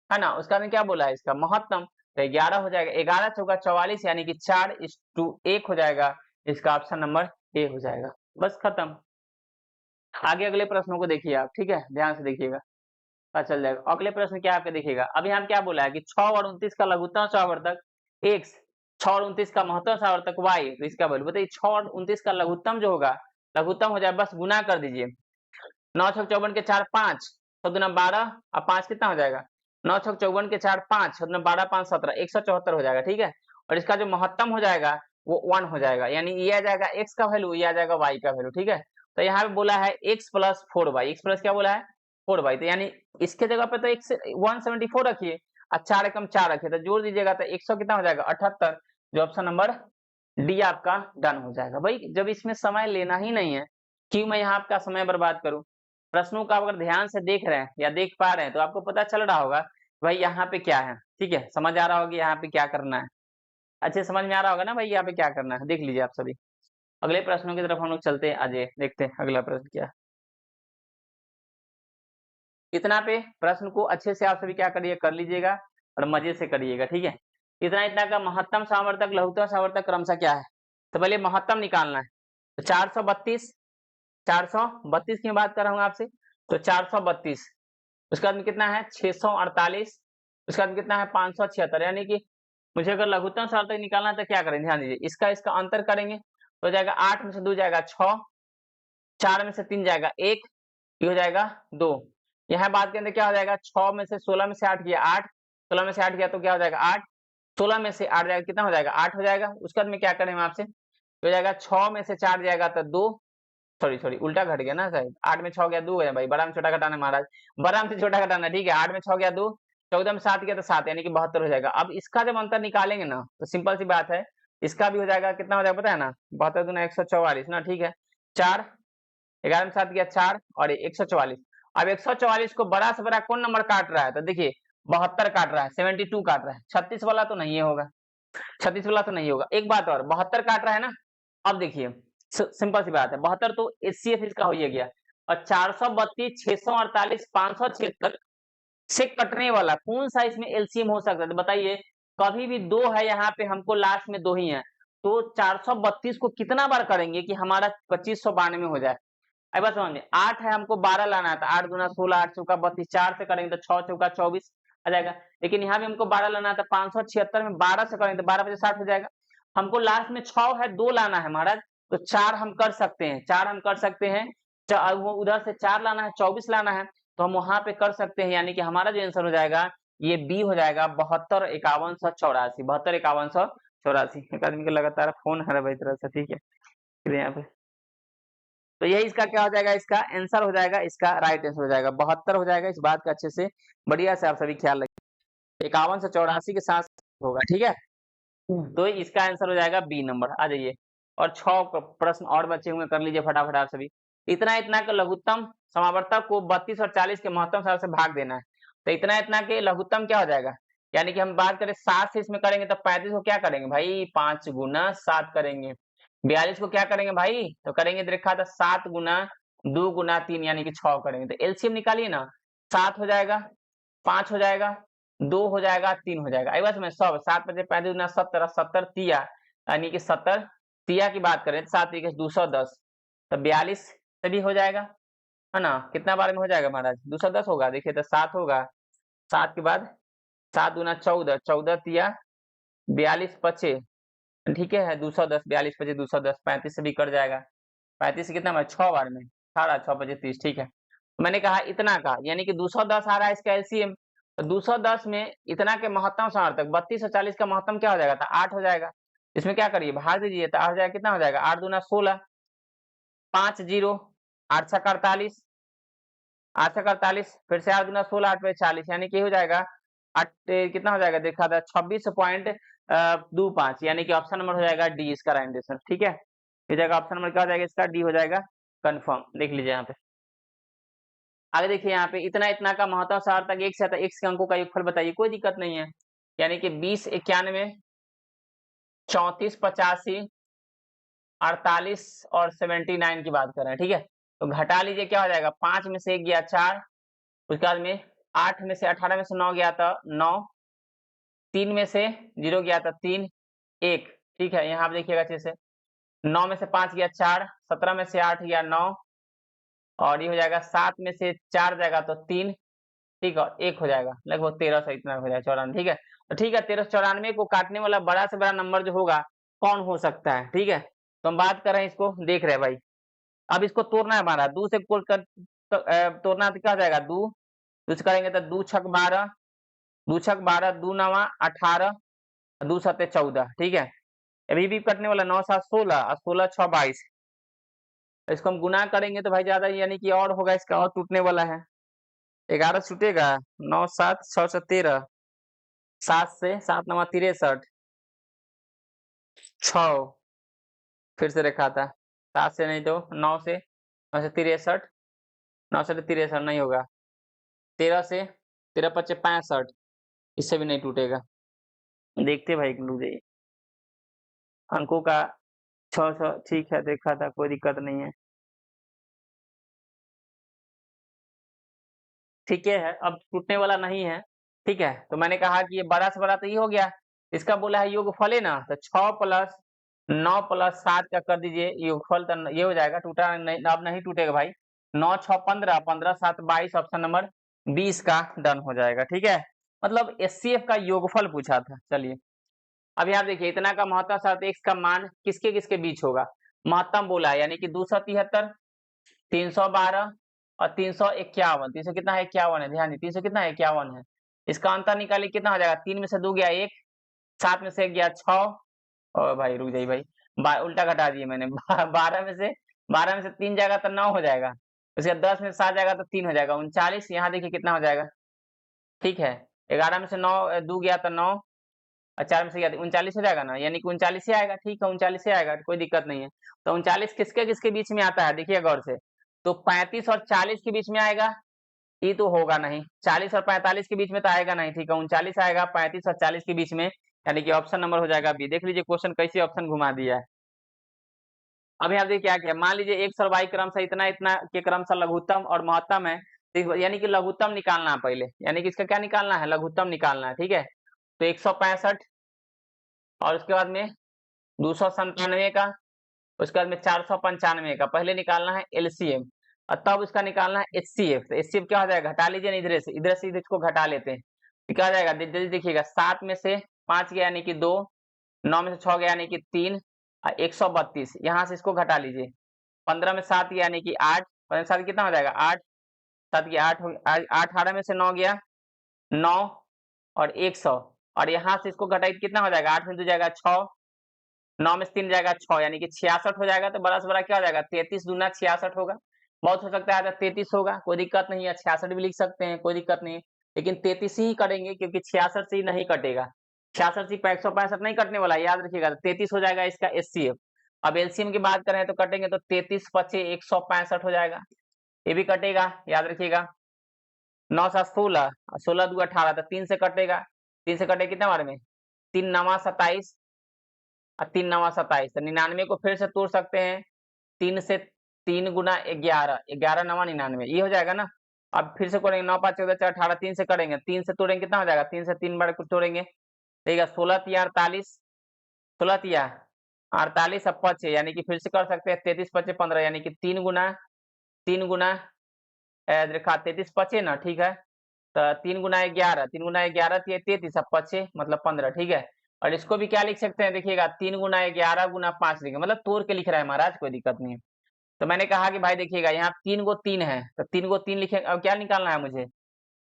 है ना। उसका क्या बोला है, इसका महत्तम, तो 11 हो जाएगा, 11 चौका 44, यानी कि 4:1 हो जाएगा, इसका ऑप्शन नंबर ए हो जाएगा। बस खत्म। आगे अगले प्रश्नों को देखिए आप, ठीक है, ध्यान से देखिएगा, पता चल जाएगा। अगले प्रश्न क्या आपके देखिएगा, अभी हम क्या बोला है कि 6 और 29 का लघुत्तम सावर्तक x, 6 और 29 का महत्तम सावर्तक y, तो इसका वैल्यू बताइए। 6 और 29 का लघुत्तम जो होगा, लघुत्तम हो जाए, बस गुना कर दीजिए, 9 छक 54 के 4 5, 14 12 और 5 कितना हो जाएगा? 9 छक 54 के 4 5, 14 12 5 17, 174 हो जाएगा, ठीक है। और इसका जो महत्तम हो जाएगा वो 1 हो जाएगा, यानी ये आ जाएगा x का वैल्यू, ये आ जाएगा y का वैल्यू, ठीक है। तो यहाँ पे बोला है x plus 4y, x plus क्या बोला है? 4y, तो यानी इसके जगह पे तो 174 रखिए और 4 एकम 4 रखिए, तो जोड़ दीजिएगा तो 100 कितना हो जाएगा? 78, जो ऑप्शन नंबर डी आपका डन हो जाएगा। भाई जब इसमें समय लेना ही नहीं है, क्यों मैं यहाँ आपका समय बर्बाद करूं? प्रश्नों का अगर ध्यान से देख रहे हैं या देख पा रहे हैं तो आपको पता चल रहा होगा भाई यहाँ पे क्या है, ठीक है, समझ आ रहा होगा यहाँ पे क्या करना है, अच्छे समझ में आ रहा होगा ना भाई यहाँ पे क्या करना है, देख लीजिए आप सभी। अगले प्रश्नों की तरफ हम लोग चलते हैं, अजय देखते हैं अगला प्रश्न क्या है। इतना पे प्रश्न को अच्छे से आप सभी क्या करिए, कर लीजिएगा और मजे से करिएगा, ठीक है। इतना इतना का महत्तम सावर्तक लघुत्तम सावर्तक क्रमशः क्या है, तो पहले महत्तम निकालना है। तो 432, 432 की बात कर रहा हूँ आपसे, तो 432, उसके बाद में कितना है 648, उसके बाद में कितना है 576, यानी कि मुझे अगर लघुत्तम सार्थक निकालना है तो क्या करें, ध्यान दीजिए, इसका इसका अंतर करेंगे तो जाएगा 8 में से 2 जाएगा 6, 4 में से 3 जाएगा 1, ये हो जाएगा 2। यहाँ बात के अंदर क्या हो जाएगा, 6 में से 16 में से 8 गया 8, 16 में से 8 गया तो क्या हो जाएगा 8, 16 में से 8 जाएगा कितना हो जाएगा 8 हो जाएगा। उसके बाद में क्या करें आपसे, हो जाएगा 6 में से 4 जाएगा तो 2, सॉरी उल्टा घट गया ना शायद, 8 में 6 गया 2 गया, भाई बड़ा में छोटा घटाना महाराज, बड़ा में छोटा घटाना, ठीक है। 8 में 6 गया 2, 14 में 7 गया तो 7, यानी कि 72 हो जाएगा। अब इसका जब अंतर निकालेंगे ना तो सिंपल सी बात है, इसका भी हो जाएगा, कितना हो जाएगा पता है ना, 72 दूना 144 ना, ठीक है। 4, 11 में 7 गया 4 और 144। अब 144 को बड़ा से बड़ा कौन नंबर काट रहा है, तो देखिए 72 काट रहा है, 72 काट रहा है, 36 वाला तो नहीं होगा, 36 वाला तो नहीं होगा। एक बात और, 72 काट रहा है ना, अब देखिए सिंपल सी बात है, 72 तो एचसीएफ इसका हो ही गया, और 432, 648, 576 से कटने वाला कौन सा इसमें एलसीएम हो सकता है, तो बताइए। कभी भी 2 है यहाँ पे, हमको लास्ट में 2 ही है, तो 432 को कितना बार करेंगे कि हमारा 2592 हो जाए, अब बात समझ में, 8 है, हमको 12 लाना है, तो 8 दूना 16, 8 चौका 32, 4 से करेंगे तो 6 चौका 24 आ जाएगा। लेकिन यहाँ भी हमको 12 लाना है, तो 576 में 12 से करेंगे तो 12 बजे 60 हो जाएगा। हमको लास्ट में 6 है, 2 लाना है महाराज, तो 4 हम कर सकते हैं, 4 हम कर सकते हैं। वो उधर से 4 लाना है, 24 लाना है, तो हम वहां पे कर सकते हैं, यानी कि हमारा जो आंसर हो जाएगा ये बी हो जाएगा 72 51 184, 72 51 184। एक आदमी का लगातार फोन आ रहा है भाई तरह से, ठीक है, फिर यहाँ पे तो यही इसका क्या हो जाएगा, इसका आंसर हो जाएगा, इसका राइट आंसर हो जाएगा 72 हो जाएगा। इस बात का अच्छे से बढ़िया से आप सभी ख्याल रखिए, 51 से 84 के साथ होगा, ठीक है। तो इसका आंसर हो जाएगा बी नंबर। आ जाइए, और 6 प्रश्न और बचे हुए, कर लीजिए फटाफट आप सभी। इतना इतना के लघुत्तम समावर्तक को 32 और 40 के महत्तम सार से भाग देना है। तो इतना इतना के लघुत्तम क्या हो जाएगा, यानी कि हम बात करें 7 से इसमें करेंगे तो 35 को क्या करेंगे भाई, 5 गुना 7 करेंगे। 42 को क्या करेंगे भाई, तो करेंगे देखा था 7 गुना 2 गुना 3 यानी कि 6 करेंगे। तो एलसीएम निकालिए ना, 7 हो जाएगा, 5 हो जाएगा, 2 हो जाएगा, 3 हो जाएगा। आई बात में सब 7 बजे 35 गुना 70, 70 तिया यानी कि 70 तिया की बात करें 7 तरीके 210, तो 42 से भी हो जाएगा, है ना। कितना बार में हो जाएगा महाराज, 210 होगा, देखिए तो 7 होगा, 7 के बाद 7 गुना 14, 14 तिया 42 पचे, ठीक है 210, 42 पचे 210, 35 से भी कट जाएगा। 35 से कितना में 6 बार में 18, 6 पचे 30, ठीक है। तो मैंने कहा इतना का, यानी कि 210 आ रहा है इसका एलसीएम, तो 210 में इतना के महत्तम समावर्तक 32 और 40 का महत्तम क्या हो जाएगा, था 8 हो जाएगा। इसमें क्या करिए, भाग दीजिए, तो 8 हो जाएगा, कितना हो जाएगा 8 दूना 16, 5 0, 8 छक्का 48, 8 छक्का 48, फिर से 8 दूना 16, 8 पे 40, यानी कि हो जाएगा 8 कितना हो जाएगा, देखा था 26.25, यानी कि ऑप्शन नंबर हो जाएगा डी इसका राइट आंसर, ठीक है। इस जगह ऑप्शन नंबर क्या हो जाएगा, इसका डी हो जाएगा कंफर्म। देख लीजिए यहाँ पे, आगे देखिए यहाँ पे, इतना इतना का महत्तम सार्थक एक से आता है, x के अंकों का योगफल बताइए, कोई दिक्कत नहीं है, यानी कि 20 91 34 85 48 और 79 की बात कर रहे हैं, ठीक है। तो घटा लीजिए, क्या हो जाएगा, 5 में से 1 गया 4, उसके बाद में 8 में से 18 में से 9 गया था 9, 3 में से 0 गया था 3 1, ठीक है। यहाँ आप देखिएगा अच्छे से, 9 में से 5 गया 4, 17 में से 8 गया 9, और ये हो जाएगा 7 में से 4 जाएगा तो 3, ठीक है, 1 हो जाएगा, लगभग 13 से इतना हो जाएगा 94, ठीक है। तो ठीक है, 1394 को काटने वाला बड़ा से बड़ा नंबर जो होगा कौन हो सकता है, ठीक है। तो हम बात कर रहे हैं, इसको देख रहे हैं भाई, अब इसको तोड़ना है हमारा, 2 से तोड़ना तो क्या हो जाएगा, 2 से करेंगे तो 2 छक 12, 2 छक 12, 2 नवा 18, 2 सत्ते 14, ठीक है। अभी भी कटने वाला 9 7 16 और 16 6 22, इसको हम गुना करेंगे तो भाई ज्यादा, यानी कि और होगा, इसका और टूटने वाला है, 11 छूटेगा, 9 7 6 से 13, 7 से 7 नवा 63, 6 फिर से रखा था, 7 से नहीं तो 9 से 63, 9 से 63 नहीं होगा, 13 से 13 पच्चे 65, इससे भी नहीं टूटेगा। देखते भाई रुक जाइए, अंकों का 600 ठीक है, देखा था, कोई दिक्कत नहीं है, ठीक है, अब टूटने वाला नहीं है, ठीक है। तो मैंने कहा कि ये बड़ा से बड़ा तो ये हो गया, इसका बोला है योगफल है ना, तो 6 प्लस 9 प्लस 7 का कर दीजिए योगफल, तो ये हो जाएगा, टूटा नहीं, अब नहीं टूटेगा भाई, 9 6 15, 15 7 22, ऑप्शन नंबर 20 का डन हो जाएगा, ठीक है। मतलब एचसीएफ का योगफल पूछा था। चलिए अब यहाँ देखिए, इतना का महत्तम साथ x का मान किसके किसके बीच होगा, महत्तम बोला है, यानी कि 273, 312 और 351, 300 कितना है 51 है, ध्यान दीजिए 300 कितना है 51 है। इसका अंतर निकालिए, कितना हो जाएगा, 3 में से 2 गया 1, 7 में से 1 गया 6, और भाई रुक जाइए भाई, उल्टा घटा दिए मैंने 12 में से 3 जाएगा तो 9 हो जाएगा, उसके 10 में से 7 जाएगा तो 3 हो जाएगा 39, यहाँ देखिए कितना हो जाएगा, ठीक है। 11 में से 9 2 गया तो 9, और 4 में से गया 39 हो जाएगा ना, यानी कि 39 से आएगा, ठीक है 39 से आएगा, कोई दिक्कत नहीं है। तो 39 किसके किसके बीच में आता है, देखिए गौर से, तो 35 और 40 के बीच में आएगा, ये तो होगा नहीं, 40 और 45 के बीच में तो आएगा नहीं, ठीक है 39 आएगा 35 और 40 के बीच में, यानी कि ऑप्शन नंबर हो जाएगा बी। देख लीजिए क्वेश्चन कैसे ऑप्शन घुमा दिया है। अब यहाँ देखिए क्या किया, मान लीजिए x और y क्रम से इतना इतना के क्रम से लघुत्तम और महत्तम है, तो यानी कि लघुत्तम निकालना है पहले, यानी कि इसका क्या निकालना है, लघुत्तम निकालना है, ठीक है। तो 165 और उसके बाद में 297 का, उसके बाद में 495 का, पहले निकालना है एलसीएम। और तब उसका निकालना है HCF। तो HCF क्या हो जाएगा, घटा लीजिए ना, इधर से इसको घटा लेते हैं, तो क्या हो जाएगा, जल्दी देखिएगा, 7 में से 5 गया यानी कि 2, 9 में से 6 गया यानी कि 3, 132, यहाँ से इसको घटा लीजिए, 15 में 7 गया यानी कि 8, 15 में 7 कितना हो जाएगा 8, 7 गया 8, 18 में से 9 गया 9 और 100, और यहाँ से इसको घटाइए कितना हो जाएगा, 8 में 2 जाएगा 6, 9 में से 3 जाएगा 6 यानी कि 66 हो जाएगा। तो बड़ा से बड़ा क्या हो जाएगा, 33 दूना 66 होगा। बहुत हो सकता है 33 होगा, कोई दिक्कत नहीं है, 66 भी लिख सकते हैं, कोई दिक्कत नहीं है, लेकिन 33 ही करेंगे क्योंकि 66 से ही नहीं कटेगा, 66 से 165 नहीं कटने वाला, याद रखिएगा। 33 हो जाएगा इसका HCF। अब LCM की बात करें तो कटेंगे तो 33 पचे 165 हो जाएगा, ये भी कटेगा, याद रखिएगा। 9 7 16, 16 2 18, तो 3 से कटेगा, 3 से कटे कितने बार में, 3 9 27 और 3 9 27, तो 99 को फिर से तोड़ सकते हैं, 3 से 3 गुना 11, 11 9 99, ये हो जाएगा ना। अब फिर से करेंगे, 9 5 14 4 18, 3 से करेंगे, 3 से तोड़ेंगे कितना हो जाएगा, 3 से 3 बार कुछ तोड़ेंगे, देखिएगा 16 तिया 48, 16 तिया 48 अब 5 यानी कि फिर से कर सकते हैं 33 5 15 यानी कि 3 गुना 33 5 ना, ठीक है। तो 3 गुना 11, 3 गुना 11 33 अब 5 मतलब 15, ठीक है। और इसको भी क्या लिख सकते हैं, देखिएगा 3 गुना 11 गुना 5 लिखे, मतलब तोड़ के लिख रहा है महाराज, कोई दिक्कत नहीं है। तो मैंने कहा कि भाई देखिएगा यहाँ 3 गो 3 है, तो 3 गो 3 लिखेंगे। अब क्या निकालना है मुझे,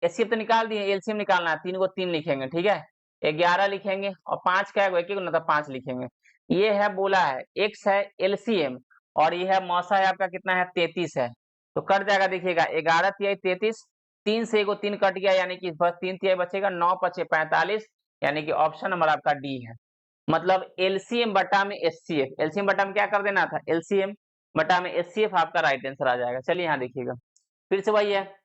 HCF तो निकाल दिए, LCM निकालना है, 3 गो 3 लिखेंगे, ठीक है। 11 लिखेंगे और 5 क्या है, एक एक तो 5 लिखेंगे। ये है बोला है X है LCM, और ये है मौसा है आपका कितना है 33 है, तो कट जाएगा, देखिएगा 11 तिहाई 33, 3 से एगो 3 कट गया यानी कि बस 3 तिहाई बचेगा, 9 5 45 यानी कि ऑप्शन नंबर आपका डी है। मतलब LCM बटा में HCF, LCM बटा में क्या कर देना था, LCM बटा में HCF आपका राइट आंसर आ जाएगा। चलिए यहाँ देखिएगा, फिर से वही है,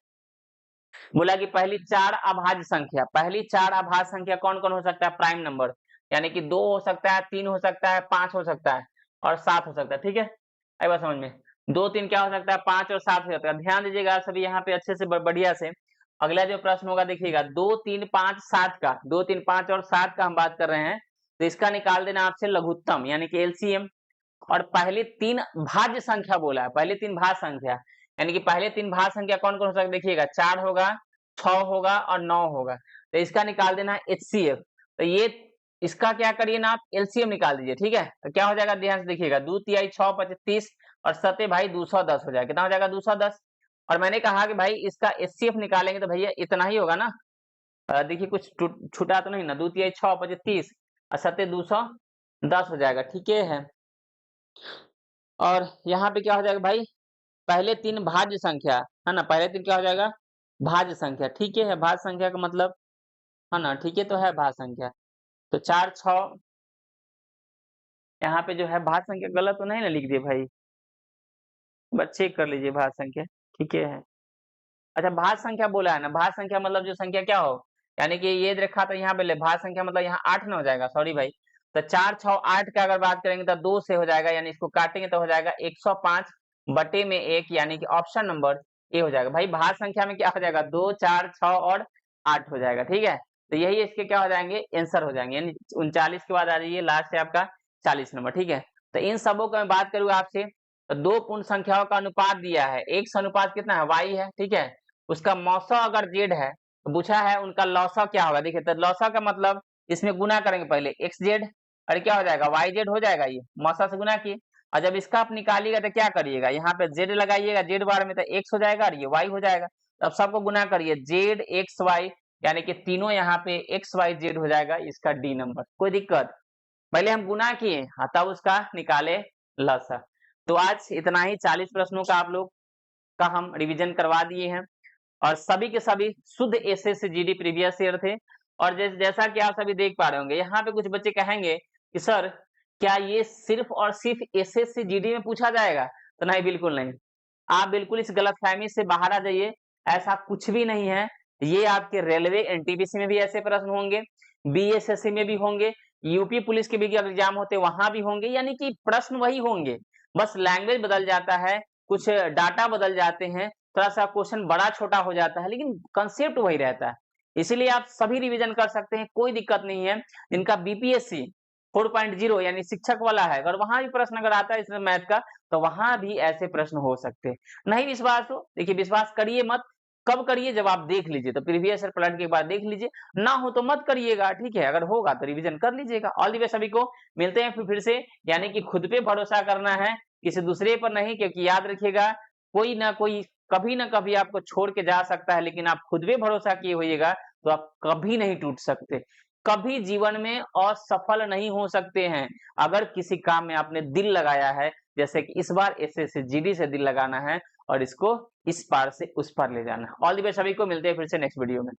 बोला कि पहली 4 अभाज्य संख्या, पहली 4 अभाज्य संख्या कौन कौन हो सकता है, प्राइम नंबर, यानी कि 2 हो सकता है, 3 हो सकता है, 5 हो सकता है और 7 हो सकता है, ठीक है। आई बात समझ में, 2 3 क्या हो सकता है, 5 और 7 हो सकता है। ध्यान दीजिएगा सभी यहाँ पे अच्छे से बढ़िया से, अगला जो प्रश्न होगा देखिएगा 2 3 5 7 का, 2 3 5 और 7 का हम बात कर रहे हैं, तो इसका निकाल देना आपसे लघुत्तम यानी कि LCM। और पहले 3 भाज्य संख्या बोला है, पहले 3 भाज्य संख्या, यानी कि पहले 3 भाज्य संख्या कौन कौन हो सकता है, देखिएगा 4 होगा, 6 होगा और 9 होगा, तो इसका निकाल देना है HCF। तो ये इसका क्या करिए ना, आप LCM निकाल दीजिए, ठीक है। तो क्या हो जाएगा, ध्यान से देखिएगा, 2 तिहाई 6 5 30 और 7 भाई 210 हो जाएगा, कितना हो जाएगा 210। और मैंने कहा कि भाई इसका HCF निकालेंगे तो भैया इतना ही होगा ना, देखिए कुछ छूटा तो नहीं ना, 2 तिहाई 6 5 30 और 7 210 हो जाएगा, ठीक है। और यहाँ पे क्या हो जाएगा भाई, पहले 3 भाज्य संख्या है ना, पहले 3 क्या हो जाएगा, भाज्य संख्या, ठीक है। भाज्य संख्या का मतलब है ना, ठीक है, तो है भाज्य संख्या, तो 4 6 यहाँ पे जो है भाज्य संख्या गलत तो नहीं ना लिख दिए भाई, बस चेक कर लीजिए भाज्य संख्या, ठीक है। अच्छा भाज्य संख्या बोला है ना, भाज्य संख्या मतलब जो संख्या क्या हो, यानी कि ये रखा था यहाँ पे भाज्य संख्या मतलब यहाँ 8 ना हो जाएगा, सॉरी भाई। तो 4 6 8 का अगर बात करेंगे तो 2 से हो जाएगा, यानी इसको काटेंगे तो हो जाएगा 105 बटे में 1, यानी कि ऑप्शन नंबर ए हो जाएगा। भाई भाज्य संख्या में क्या हो जाएगा, 2 4 6 और 8 हो जाएगा, ठीक है। तो यही इसके क्या हो जाएंगे, आंसर हो जाएंगे, यानी 39 के बाद आ जाइए, लास्ट है आपका 40 नंबर, ठीक है। तो इन सबों का मैं बात करूंगा आपसे, तो 2 पूर्ण संख्याओं का अनुपात दिया है, एक से अनुपात कितना है, y है, ठीक है। उसका मौसा अगर z है तो पूछा है उनका लौसा क्या होगा, देखिए तो लौसा का मतलब इसमें गुना करेंगे पहले xz, और क्या हो जाएगा yz हो जाएगा, ये मौसा से गुना किए। और जब इसका आप निकालिएगा तो क्या करिएगा, यहाँ पे z लगाइएगा, z बार में तो x हो जाएगा और ये y हो जाएगा, अब सबको गुना करिए, z x y यानी कि तीनों यहाँ पे x y z हो जाएगा, इसका डी नंबर, कोई दिक्कत। पहले हम गुना किए, हाँ, तब उसका निकाले लसा। तो आज इतना ही, 40 प्रश्नों का आप लोग का हम रिवीजन करवा दिए हैं, और सभी के सभी शुद्ध एसएससी जीडी प्रीवियस ईयर थे। और जैसा कि आप सभी देख पा रहे होंगे, यहाँ पे कुछ बच्चे कहेंगे कि सर क्या ये सिर्फ और सिर्फ एसएससी जीडी में पूछा जाएगा, तो नहीं, बिल्कुल नहीं। आप बिल्कुल इस गलतफहमी से बाहर आ जाइए, ऐसा कुछ भी नहीं है। ये आपके रेलवे एनटीपीसी में भी ऐसे प्रश्न होंगे, बीएसएससी में भी होंगे, यूपी पुलिस के भी एग्जाम होते वहां भी होंगे, यानी कि प्रश्न वही होंगे, बस लैंग्वेज बदल जाता है, कुछ डाटा बदल जाते हैं, थोड़ा सा क्वेश्चन बड़ा छोटा हो जाता है, लेकिन कंसेप्ट वही रहता है। इसीलिए आप सभी रिवीजन कर सकते हैं, कोई दिक्कत नहीं है। इनका बीपीएससी 4.0 यानी शिक्षक वाला है, अगर वहां भी प्रश्न अगर आता है इसमें मैथ का, तो वहां भी ऐसे प्रश्न हो सकते हैं। नहीं विश्वास हो, देखिए विश्वास करिए मत, कब करिए जब आप देख लीजिए, तो प्रीवियस ईयर पलट के बाद देख लीजिए, ना हो तो मत करिएगा, ठीक है, अगर होगा तो रिवीजन कर लीजिएगा। ऑल द बेस्ट सभी को, मिलते हैं फिर से, यानी कि खुद पे भरोसा करना है, किसी दूसरे पर नहीं, क्योंकि याद रखिएगा कोई ना कोई कभी ना कभी आपको छोड़ के जा सकता है, लेकिन आप खुद पे भरोसा किए होइएगा तो आप कभी नहीं टूट सकते, कभी जीवन में असफल नहीं हो सकते हैं। अगर किसी काम में आपने दिल लगाया है, जैसे कि इस बार एसएससी जीडी से दिल लगाना है और इसको इस पार से उस पार ले जाना है। ऑल द बेस्ट सभी को, मिलते हैं फिर से नेक्स्ट वीडियो में।